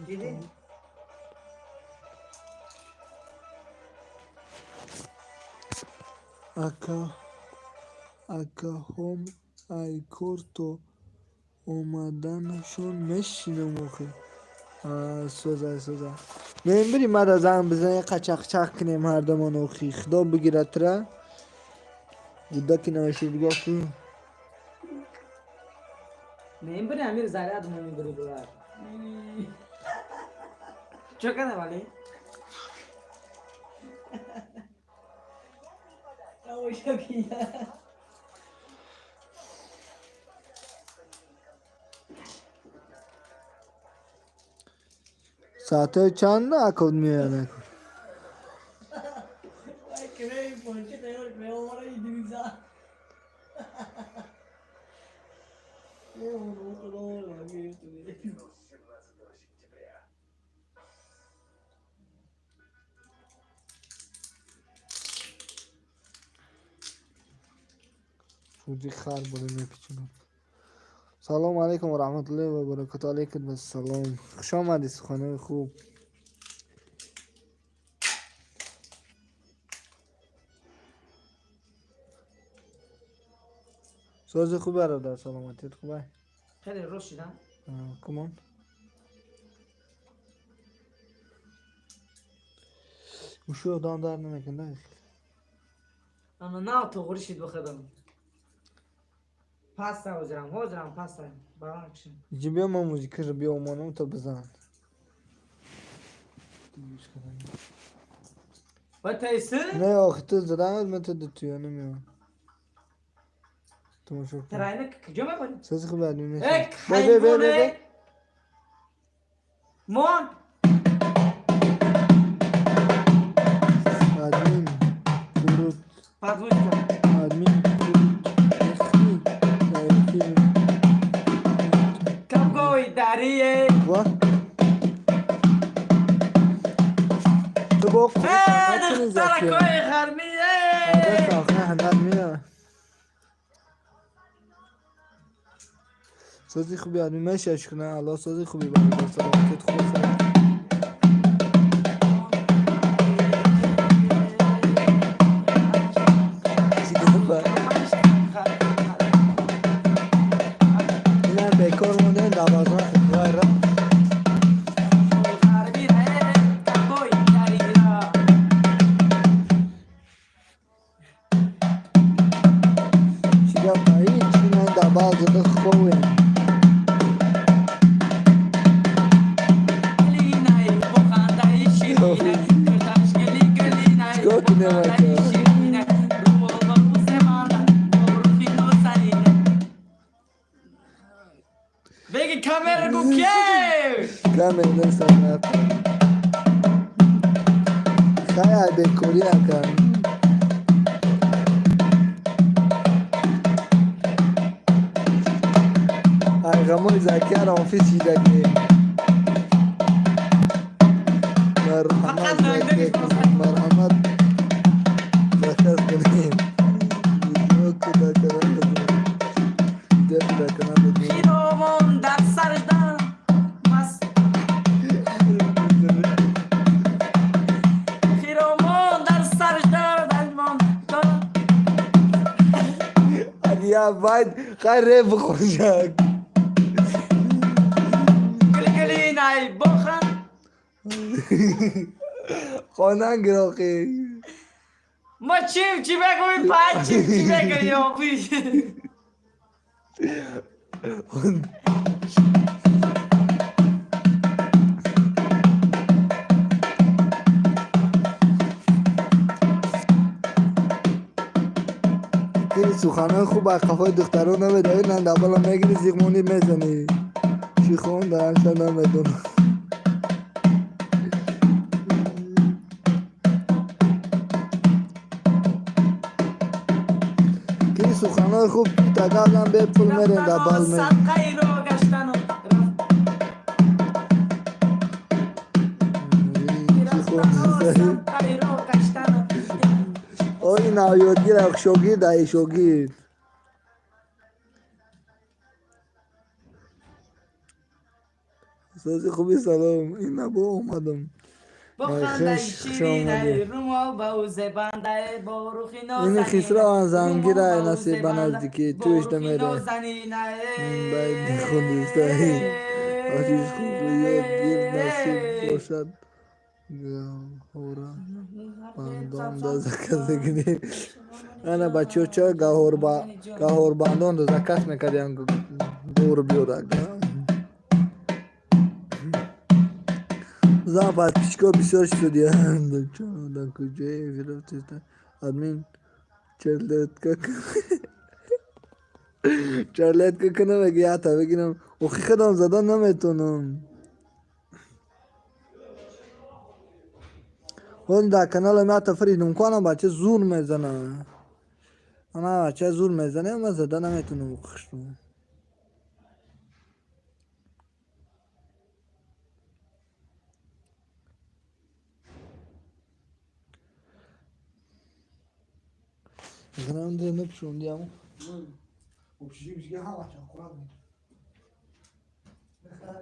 Dedi. akahom ay korto omadanshon meshinam o'qi. so'za. Men bir marazan bizdan qachaq kinam har zamon o'qi. Xudo bigiratira. Buddakina shurgoqi. Men bir amir zaryad meni durdular. Chokana vale. O shokiya. Saate çanda akılmıyor yani. Ay kime ponche tayo me ora idimiza. Çocuk xar bo'lib pichini. Assalomu alaykum va rahmatullohi va barakatuh. Alaykum assalom. Xush omadingiz xona خوب. So'zi خوب برادر سلامتیت خوبه؟ خیلی روش شدم. کمان. وشو دان در نمیکنه. اما نه تو غرشید بخدم. پاستا وزرم پاستا. برام کشم. جیبیا ما موزیک رو بیامونم تا بزن. و تایسه؟ نه آخه تو زدن من تو دوتیو نمیام. تو مشکل. تراینه کجا می‌کنی؟ سوزی خوب ادمین. یک حیوانه. مون. ادمین. درود. پادوش کن. ادمین. کم گوی داریه. وا. تو با نه سرکوی خرمیه. آدم آخه هنر میاد. سوزی خوبی ادمین مشش کنه. الله سوزی خوبی برای سلامتیت خوب سلام. اینا بیکار مونده دوازده غیره. چیکار کنی؟ چینا دوازده خوبه. چیکار کنی ماچه؟ Vegi kamera gukier! Kamera sanat. Kaya bekori akan. Argamon zakar ofisi dagi. Marhamat zakar kuni. Video kuda karan dagi. Video kuda karan dagi. Giromon dar sarda mas Giromon dar sarda dalmon Ya باید قره بخورشک Gülgülü nay bohan خانن گراقی Ma çive koy pa çive geliyor bu خیلی سخنان خوب از قفای دختران نمیده این دبالا میگیری زیغمونی میزنی چی خوندن اصلا نمیدونم خیلی سخنان خوب تقابلم به پول میرین دبال میرین صدقه رو گشتن و صدقه رو گشتن این یادگیر شاگرد ای شاگرد سازی خوبی سلام این نبا اومدم بخنده خوش شیرینه آمدی. رومال باوزه بنده باروخی این نازنینه خسرو زنگیر رومال ای باوزه نصیب بنده نزدیکی توش باروخی نمیره نازنینه باید خوندسته آتیش خوب یادگیر نصیب باشد گهورا بندان دا زکست گیری انا بچه چه گهور بندان دا زکست میکردیم گور بیاد زن پس پیشکا بسیار شدی در کجای گرفت آدمین چرلت که کنه بگی حتی بگیرم اخی خودم زدن نمیتونم اون در کانال ما تفرید کنم بچه زور میزنه انا بچه زور میزنه اما زدن نمیتونم اخشم Grande ne pişiyorum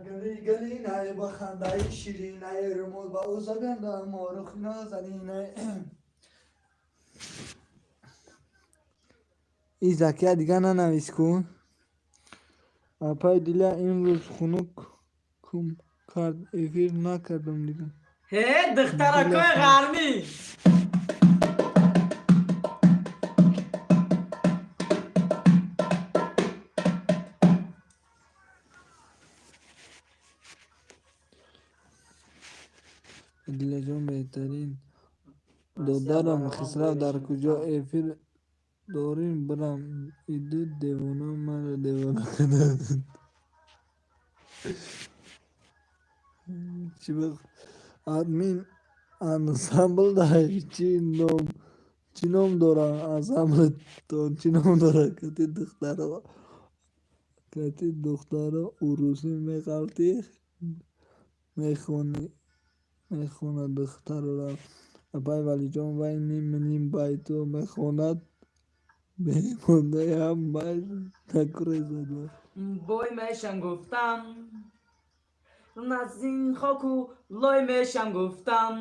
گلی گلی نه با خنده شیرینه رمول با او زبنده مورخ نازنینه این زکیه دیگه ننویس کن اپای دیله امروز خونک کم کرد افیر نکردم دیگه هی دخترکای غرمی دیله جان بهترین دادارم خسرو در کجا افیر داریم برم ایده دیوانه من دیوانه کنه چی بخ آدمین انسامبل داره چی نام داره انسامبل تو چی نام داره کتی دختره عروسی میقلتی میخونه دختر را اپای ولی جان وای نیم بای تو میخوند بیمونده هم بای نکره زده بوی میشن گفتم نزین خاکو لای میشن گفتم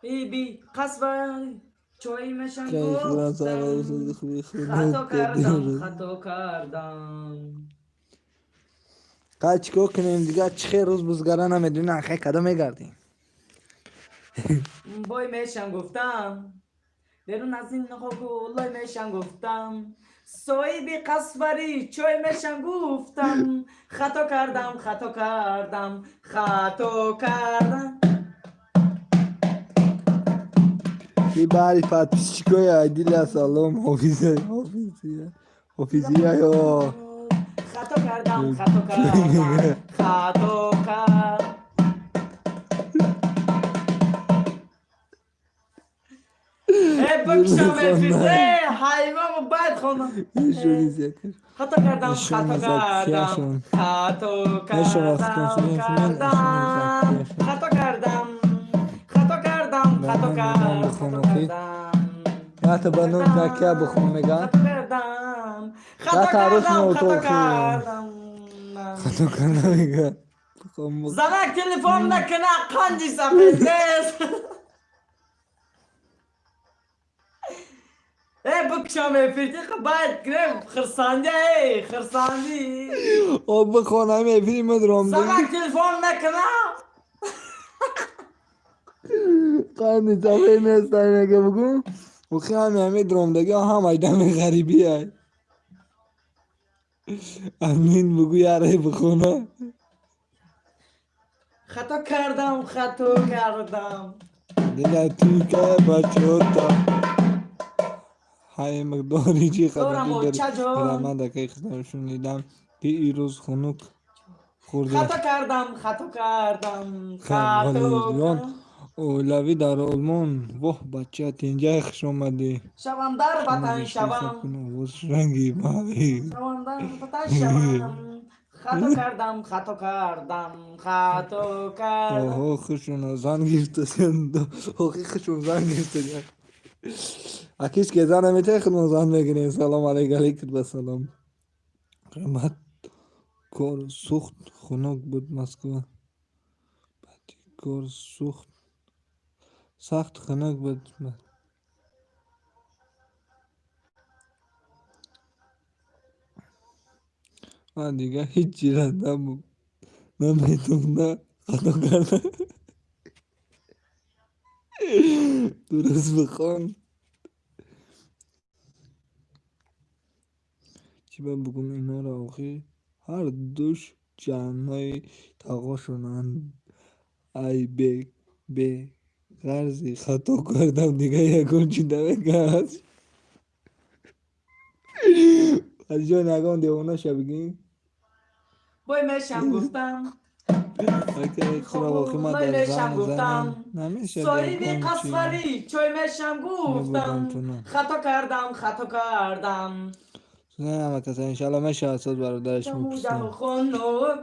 ای بی قصوی چای میشن که خودم سر گفتم خوبی خطا خودت کردم کردیم خطا کردم قد چیکار کنیم دیگه چه خیر روز بزگره نمیدونی نخی کده میگردیم بوی میشن گفتم برون از این خاکو لای میشن گفتم سوی بی قصوری چای میشن گفتم خطا کردم خطا کردم خطا کردم یه باری پد پیشکای عدیل سلام حافظی یا خطا کردم خطا کردم خطا کردم بکشم فیزه حیوان باید خونم خطا کردم خطا کردم خطا کردم خطا کردم خطا کردم خطا کردم خطا کردم حتی بانون زکیه بخون میگن خطا کردم خطا خطا کردم کردم خطا کردم خطا کردم میگن زنک تلفن نکنه قنجی سفید نیست بکشم فیرتی باید گرم خرساندی خرساندی آب بخوانم ایفیری مدرام زنک تلفن نکنه قرنی تفایی نیستایی نگه بگو بخی همه درامدگی هم ایدم غریبی های امین بگو یاره بخونه خطا کردم خطا کردم دل توی که بچه تا های مقداری چی دورم و خدمتی در چجون رحمت دقیق خدمت شنیدم که این روز خنک خورده خطا کردم خطا کردم خطا والریان کردم اولوی در آلمان واه بچه تینجا خوش آمدی شوم در شما وطن رشته سب شوم کنم وز رنگی ماهی شوم در وطن شوم خطا کردم خطا کردم خطا کردم اوه خوشون زن گرفته سند اوه خوشون زن گرفته جن اکیش که زن نمیته خودمون زن بگیرین سلام علیکم بسلام قیمت کار سخت خنک بود مسکو بعدی کار سخت خنک بود من دیگه هیچی را نمیتونم خطا کردم درست بخوان چی باید بگم اینا را آخی هر دوش جمعای تقا شدن ای به غرضی خطا کردم دیگه یکون چی نمیگه از جا نگان دیوانا شبگیم بای میشم گفتم اگه خدا باقی ما در میشم زن زنم گفتم نمیشه صاحبی دلگم چی قصوری چای میشم میبودم گفتم تو نه خطا کردم نه همه کسا انشالله میشه اساس برادرش جمو میپسیم خونوک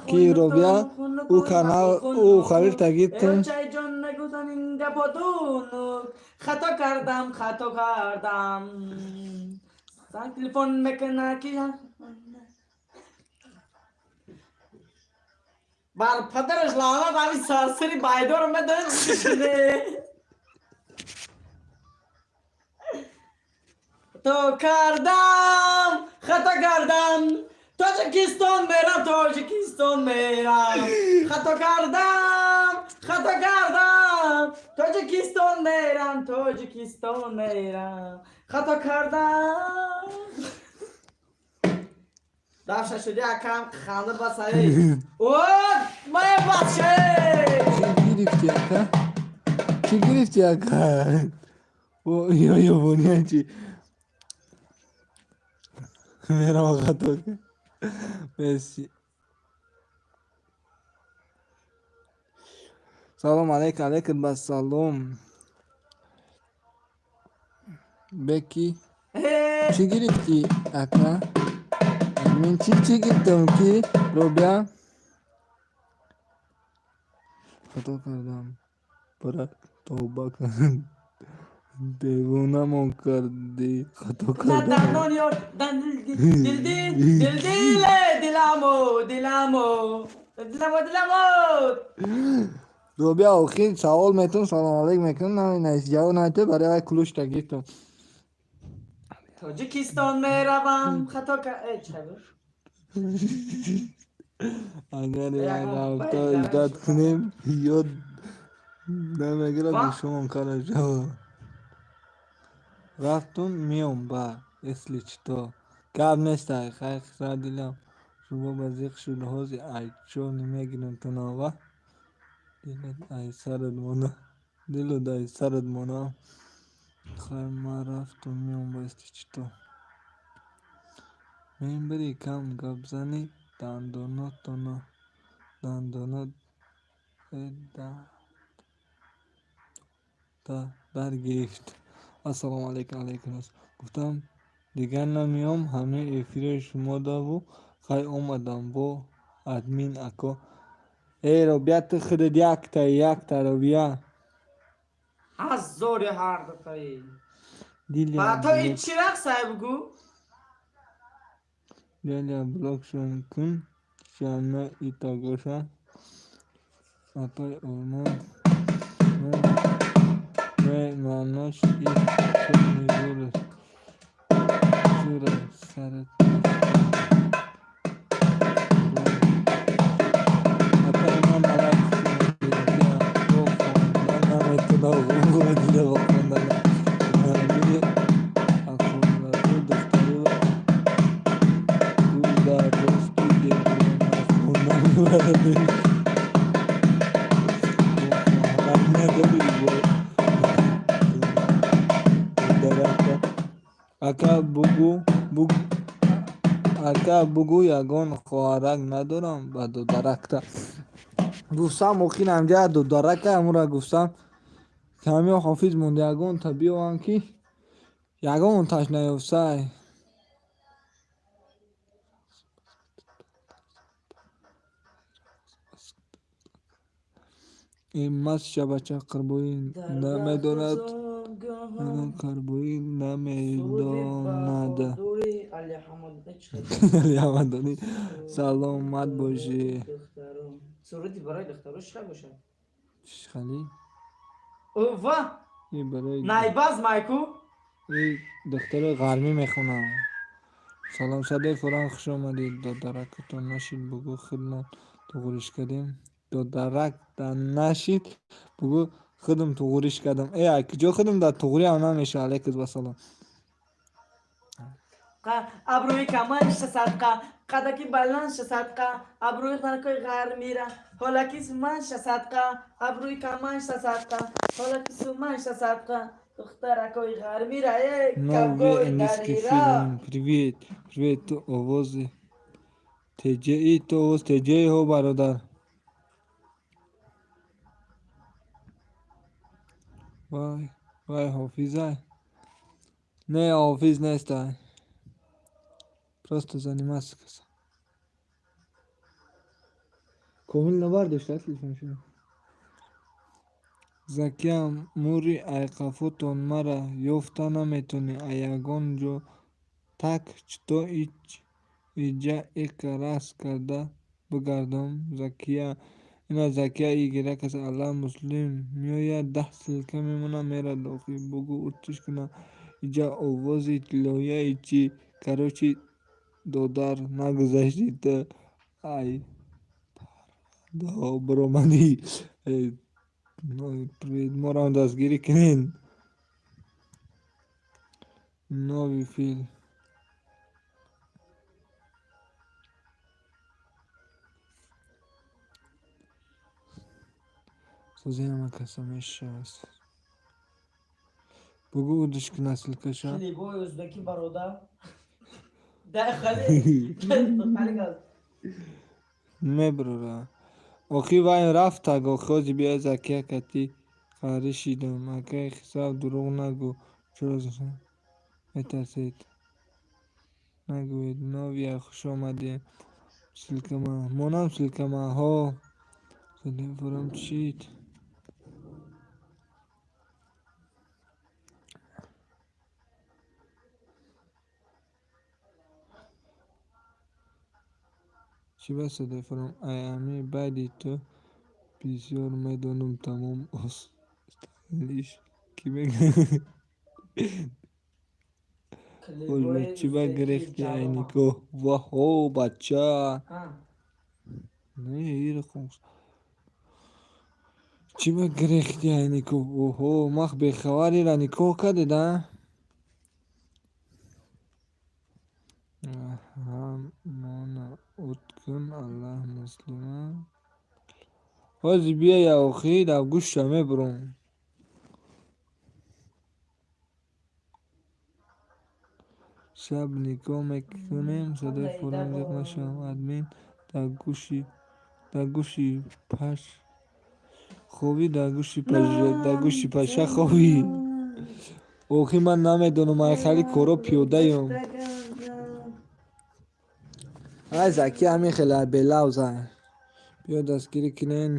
کی رو بیا او کانال او خلیل تگیتم چای جان نگوزن اینگه بادونوک خطا کردم سان تلفن میکنه کی بر پدرش لعنت همین سرسری بایدار رو داره میشنه تو کردم خطا کردم تاجیکستان میرم خطا کردم تاجیکستان میرم خطا کردم داشته شدی اکم خانده بسایی اوه مای بچه چی گرفتی اکا او یا بونیان چی میرم خطا که مرسی سلام علیکم بسلام بکی چی گرفتی اکا من چی گرفتم کی رو بیا خطا کردم برای توبه کن دیوونمو کردی خطا نه کردم دندان یار دلمو رو بیا آخی سوال میتون سلام علیکم میکنم نمیشه جواب نایده برای کلوش تگیتم تاجیکستان میروم خطا کردم اگر یک یکم هفته باید اجداد درنش کنیم یاد نمیگیره با گوشمون کار جواب رفتم میام با اصلی چطور کم نیست خیلی خسرا دیلم شما بزیق شده هازی ای چو نمیگیرم تو ناوا دیلت ای سرد مانا دلو ای سرد مانا خیلی ما رفتم میام با اصلی چطور من بری کم گپ زنی دندانات در گرفت السلام علیکم گفتم دیگر نمیام همه افیر شما دا و خیلی اومدم با ادمین اکا ای رو بیا تو خودت یک تا رو بیا از زور هر دفعه دیلیا با تو این بلوک چیرک صاحب گو دیلیا بلوک شون کن شانه ایتا گوشا اپای اورمان نه معناش ای چون میگوره زور سرت اپای ما ملک بیا بخون من نمیتونم بگو دیگه بخوندن معنی اخوندن رو دختری رو دو در راستی دیگه نخوندن بردی بخوندن نداری با درکت Ака бугӯ буг ака бугӯ ягон хоҳарак надорам ба додаракта. Гуфтам охи намҷа додарака амура гуфтам ки ҳамин ҳофиз монд ягон та биёвам ки ягонташ наёфсай. Иммас шабача қарбоӣ намедонад, қарбоӣ намедонад. علی حمادی چقدر Али Ҳамадонӣ саломат бошӣ. دخترم سرودی برای دخترها چقدر باشه Шихали اوه ин барои نایباز مایکو духтари ғармӣ мехонам. Салом садаи фуран хуш омадед. Додаракатон нашид бугӯ хидмат туғуриш кардем. Додарактан нашид бугӯ хидм туғуриш кардам. Киҷо хидм дар туғури ам намеша. Алейкум вассалом. ابروی کمانش صدقه قدکی بلندش صدقه ابروی خنکای غر میره حالا کی سومنش صدقه ابروی کمانش صدقه حالا کی سومنش صدقه دخترکای غر میره Новый کبگوی английский دریره фильм. Привет. Привет, овози. Теҷеи то овоз теҷеиҳо бародар. Вай ҳофизай. Не, ҳофиз нестай. Просто заниматься каса. Комил навардошта телефоншо. Закиям мури айқафотон мара ёфта наметони а ягон ҷо так что иҷа экарас карда бигардом. Закия ина Закия игирак аст. Алла муслим меояд 10 силка мемонад мерад охи бугӯ уртиш кунам иҷа овози тиллояи чи карочи додар нагузашти ту ай парда биромадӣ. Морам дастгирӣ кунед. Новый фильм. Созиама каса мешаваст. Бугӯ удишки наслкаша. کلیبوی ازبکی برادر داخلی داخلی گاز Меброра. Охи вай рафтаг охози биё Закия кати қаришидам. Акаи хисаб дурӯғ нагӯ. Чаро метарсед? Нагӯед. Новия хуш омадем. Силкама. Монам силкамаҳо. Телефонам чид. Чӣ баса телефонам айами баъди ту бисёр медонам тамом осталиш ки мегӯяд. کلیبوی Чӣ ба ازبکی гирифти جوان айнико. Ваҳо бача. ها Не ирқом. Чӣ ба гирифти айнико. Оҳо мах бехабарира никоҳ кардеда. Ҳамона уткун Аллаҳ муслима. Ҳози бия охи дар гӯшта мебурам. Шаб никоҳ мекунем. Садаи фуран зиқ нашавам. Админ дар гӯши паш хобӣ дар гӯши паша хобӣ. Охи ман намедонам айхали коро пиёдаём. Ай Закия ҳамин хеле белавзай. Биё дастгирӣ кунен.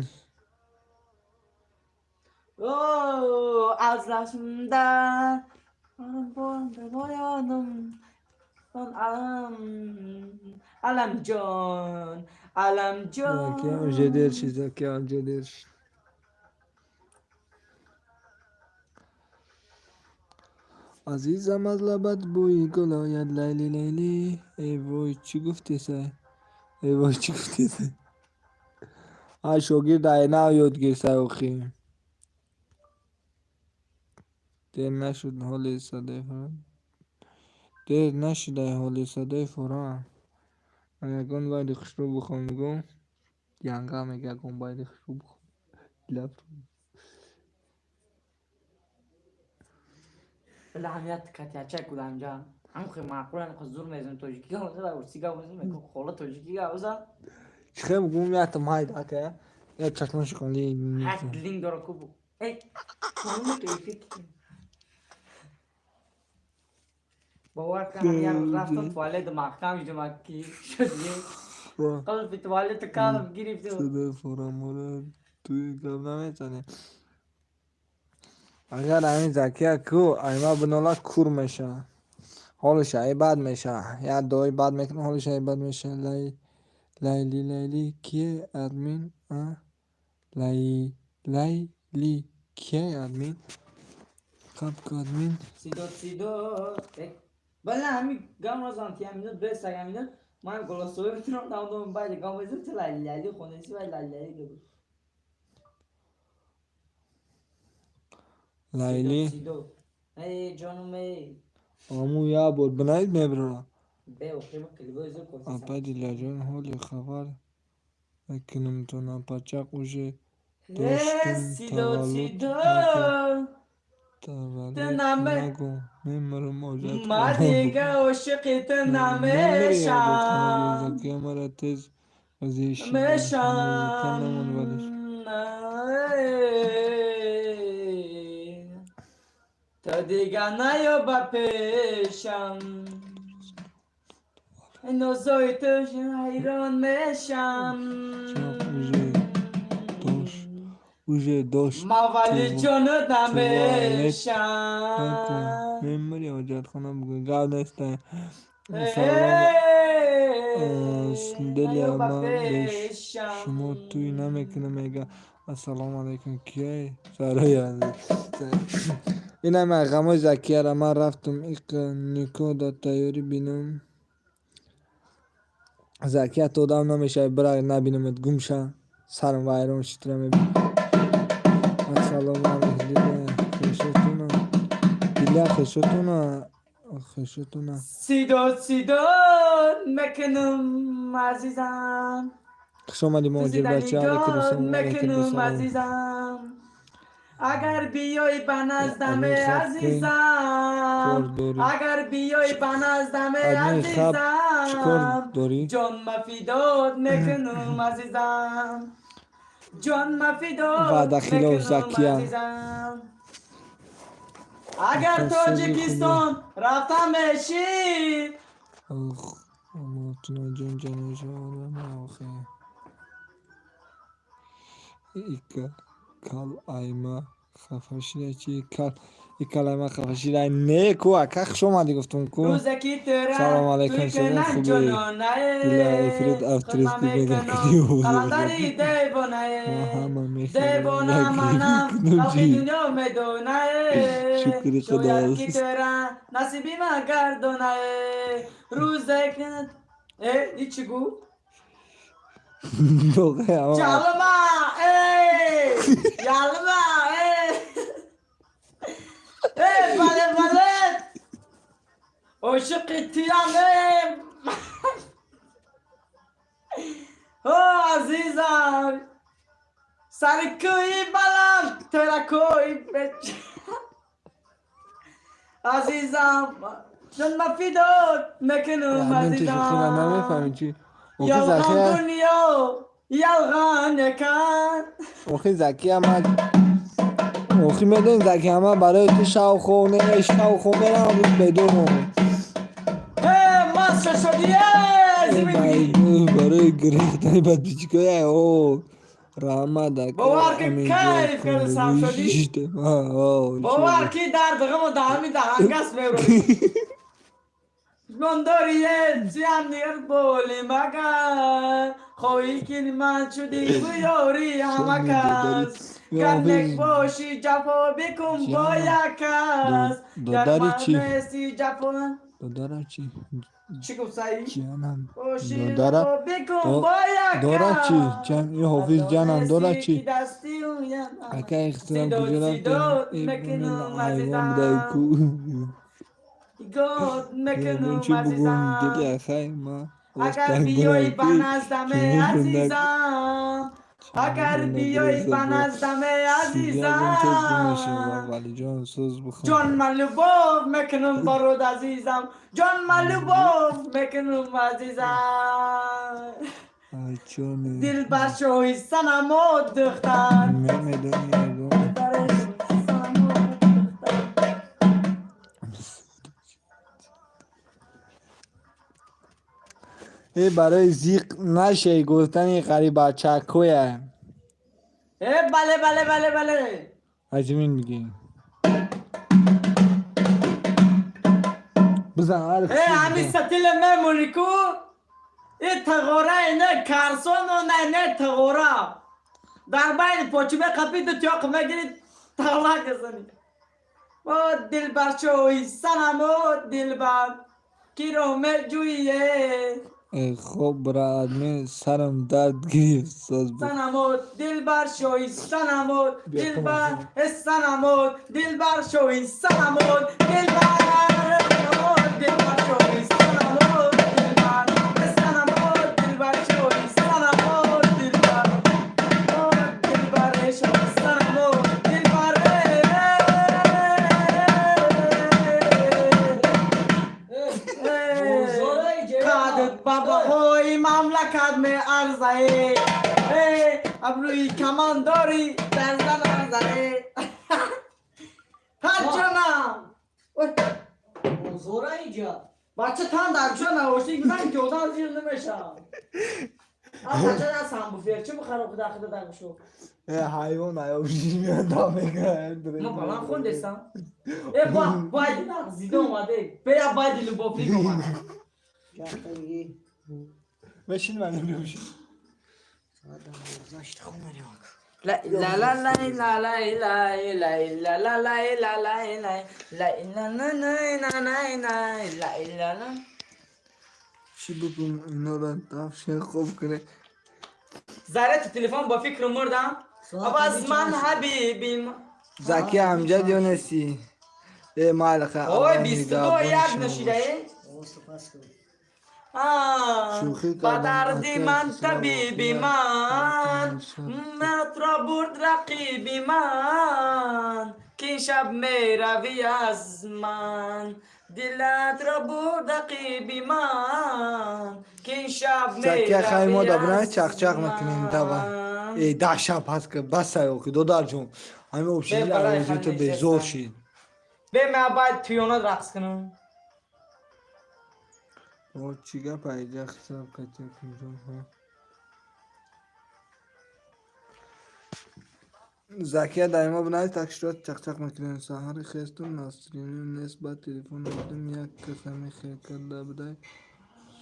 اوه از رسمدن بایم علم جان علم Zakия جان ҷедерши Закия ҷедерши. Азизам аз лабат бӯи гул ояд лайли лайли. Эй вой чӣ гуфтесай? Эй вой чӣ гуфтесай? Ай шогирд айнав ёд гирсай охи. Дер нашуд ҳоли садаи фуран. Дер нашудай ҳоли садаи фуран. Ягон байди хушрӯ бихом гум. Янга мега ягон байди хушрӯ бихом. Лаф. ولی همیت کتیچه کدام جا هم خیلی معقوله نخواست زور میزن توجیکی که همزه و سیگا میزن میکن خوله توجیکی که همزه چخه بگم یا تمایدا که یا چشمش کنی هک لینگ داره کوبو ای کنونه که فکر باور کنم یه روز رفتم توالت محکم جمعکی شد قبل في توالت کام گرفته صدای فراموره توی گم نمیتونه اگر همین زکیه کو ایما بنالا کور میشه حالش ای بد میشه یا دای بد میکنه حالش ای بد میشه لیلی کیه ادمین لیلی کیه ادمین قب ادمین سیدو بله همین گام روزان که همین برس همین من گلاسوی میتونم داون باید گام بزنم تو لیلی خونه سی باید لیلی دو لیلی سیدو ای جانم ای آمو یا بود بناید میبرا به اوکی با کلیبا ازو کنسی اپا دیلا جان حالی خبر اکنم تو نپاچق اوشه سیدو تولد تنمه نگو میمرم آجات ما دیگه عاشقت نمیشم زکی مرا تیز وزیشی میشم نمون ولش تا دیگه نیا با پیشم نوزای تو حیران میشم اوژه داشت ما ولی جانت نمیشم میمری آجات خانم بگو گاو نیستن دلی اما بهش شما توی نمیکنه میگه السلام علیکم کیه سرای این همه غمای زکیه را من رفتم ایک نیکو دا تایوری بینم زکیه تو دام نمیشه برای نبینمت گمشه سرم وایرون شتره میبین السلام علیکم دیگه خوشتونه دیگه خوشتونه سیدو مکنم عزیزم خوش آمدی موجب بچه ها که رسیم مکنم عزیزم اگر بیای بنازدم عزیزم اگر بیای بنازدم عزیزم جان مفیدات مکنم عزیزم جان مفیدات مکنم عزیزم اگر تاجیکستان رفتم بشی اما تونه جون جنوشه آخه ایکا کل ایما خفشیده چی کل ایما خفشیده نه کو اکخ شما دی گفتم کو سلام علیکم صدا خوبی دیلا افرید افتریز که بیدر کنی و قلندری دیوانه دیوانه منم خلقی دنیا میدونه شکری خدا شاید کی ترا نصیبی من گردونه روزه که ای چی گو Çalma! Ey! Yalma! Ey! Ey balet! Aşık ihtiyam ey! Oh azizam! Sar koy balam! Tera koy! Azizam! Can mafidot! Mekanum azizam! یلغان دنیا یلغان کن اوخی زکی همه اوخی میدونی زکی همه برای تو شاو خونه برم روز بدون ماسه شدیه برای گریختنی بد بیچکای او رحمه دکه باور که کیف کرده سم شدی باور که در دقم و دهمی دهنگست میبرد من داریه چیم نیر بولی مگر خویی که من شدی بیاری همه کس کنک باشی جفا بکن با یک کس گر مرنسی جفا داره چی؟ چی گفت سایی؟ جانم باشی جفا بکن با یک کس داره چی؟ یه حافظ جانم داره چی؟ دستی اکا اخترام کجا رفته مکنم عزیزم گود مکنم عزیزم دلی اخای ما اگر بیایی بنازدم عزیزم اگر بیای به نزدم عزیزم ولی جان سوز بخوام جان من لباف میکنم برود عزیزم جان من لباف میکنم عزیزم ای جان دل بر شوی سنم و دختر میدونی برای سنم و دختر ای برای زیق نشه گفتن غریبه چکویه بله بله بله بله عجمین میگی بزن هر همی خیلی ستیل میمونی کو این تغاره اینه کارسون و نه تغاره در بین پاچه به قپید تیاق مگیرید تغلا کسانی با دل بر شوی سنم و دل بر کی رو میجویه خب برای آدمی سرم درد گرفت ساز بخوام سنم و دل بر شوی سنم و دل بر سنم و دل بر شوی سنم و دل بر دل بر شوی سنم و دل بر سنم و دل بر شوی سنم و دل بر دل بر شوی سنم و دل بر کادت بابا های مملکت می ارزه ابروی کمان داری در زن ارزه پرچانم زوره اینجا بچه تن در چه نوشتی بزن که اوزان زیر نمیشم بچه در سم بفیر چه بخراب داخل در بشو حیوان حیوان میاد دامه ما بلان خوندستم باید نغزیده اومده بیا باید لبافی اومده بشین من نمیوشیم La la la la la la la la la la la la la la la چی بکنم اینا رو تفشه خوب کنه زاره تو تلفن با فکر مردم ابا از من حبیبی زکی امجد یونسی ای مالخه اوه 22 یک نشیده ای شوخی با کردم. دردی من طبیبی من مترا برد رقیبی من که شب می روی از من دلت را برد رقیبی من که شب می زکی خیلی ما روی دابنه از چق چق میکنیم توا من. ای 10 شب هست که بس اوکی دو در جون همه اوپشیزی به بالای لغوزی تو خلیج بیزور هستم. شید به من باید پیونات رقص کنم او چی گپ ایجا حساب کتی کنجون ها زکیه دایما بنای تکشورات چق چق میکنیم سهر خیستون ناسترین نسبت تلفن آدم یک کسمی خیلی کرده بدای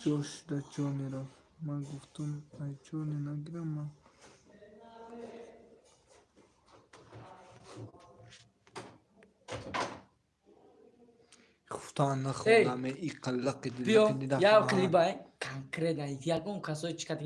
جوش در چونی را من گفتم ای چونی نگیرم من گفتان نخوندم ای قلق بیا دیدم یا کلیبای کانکره دایی یا اون کسایی چیکار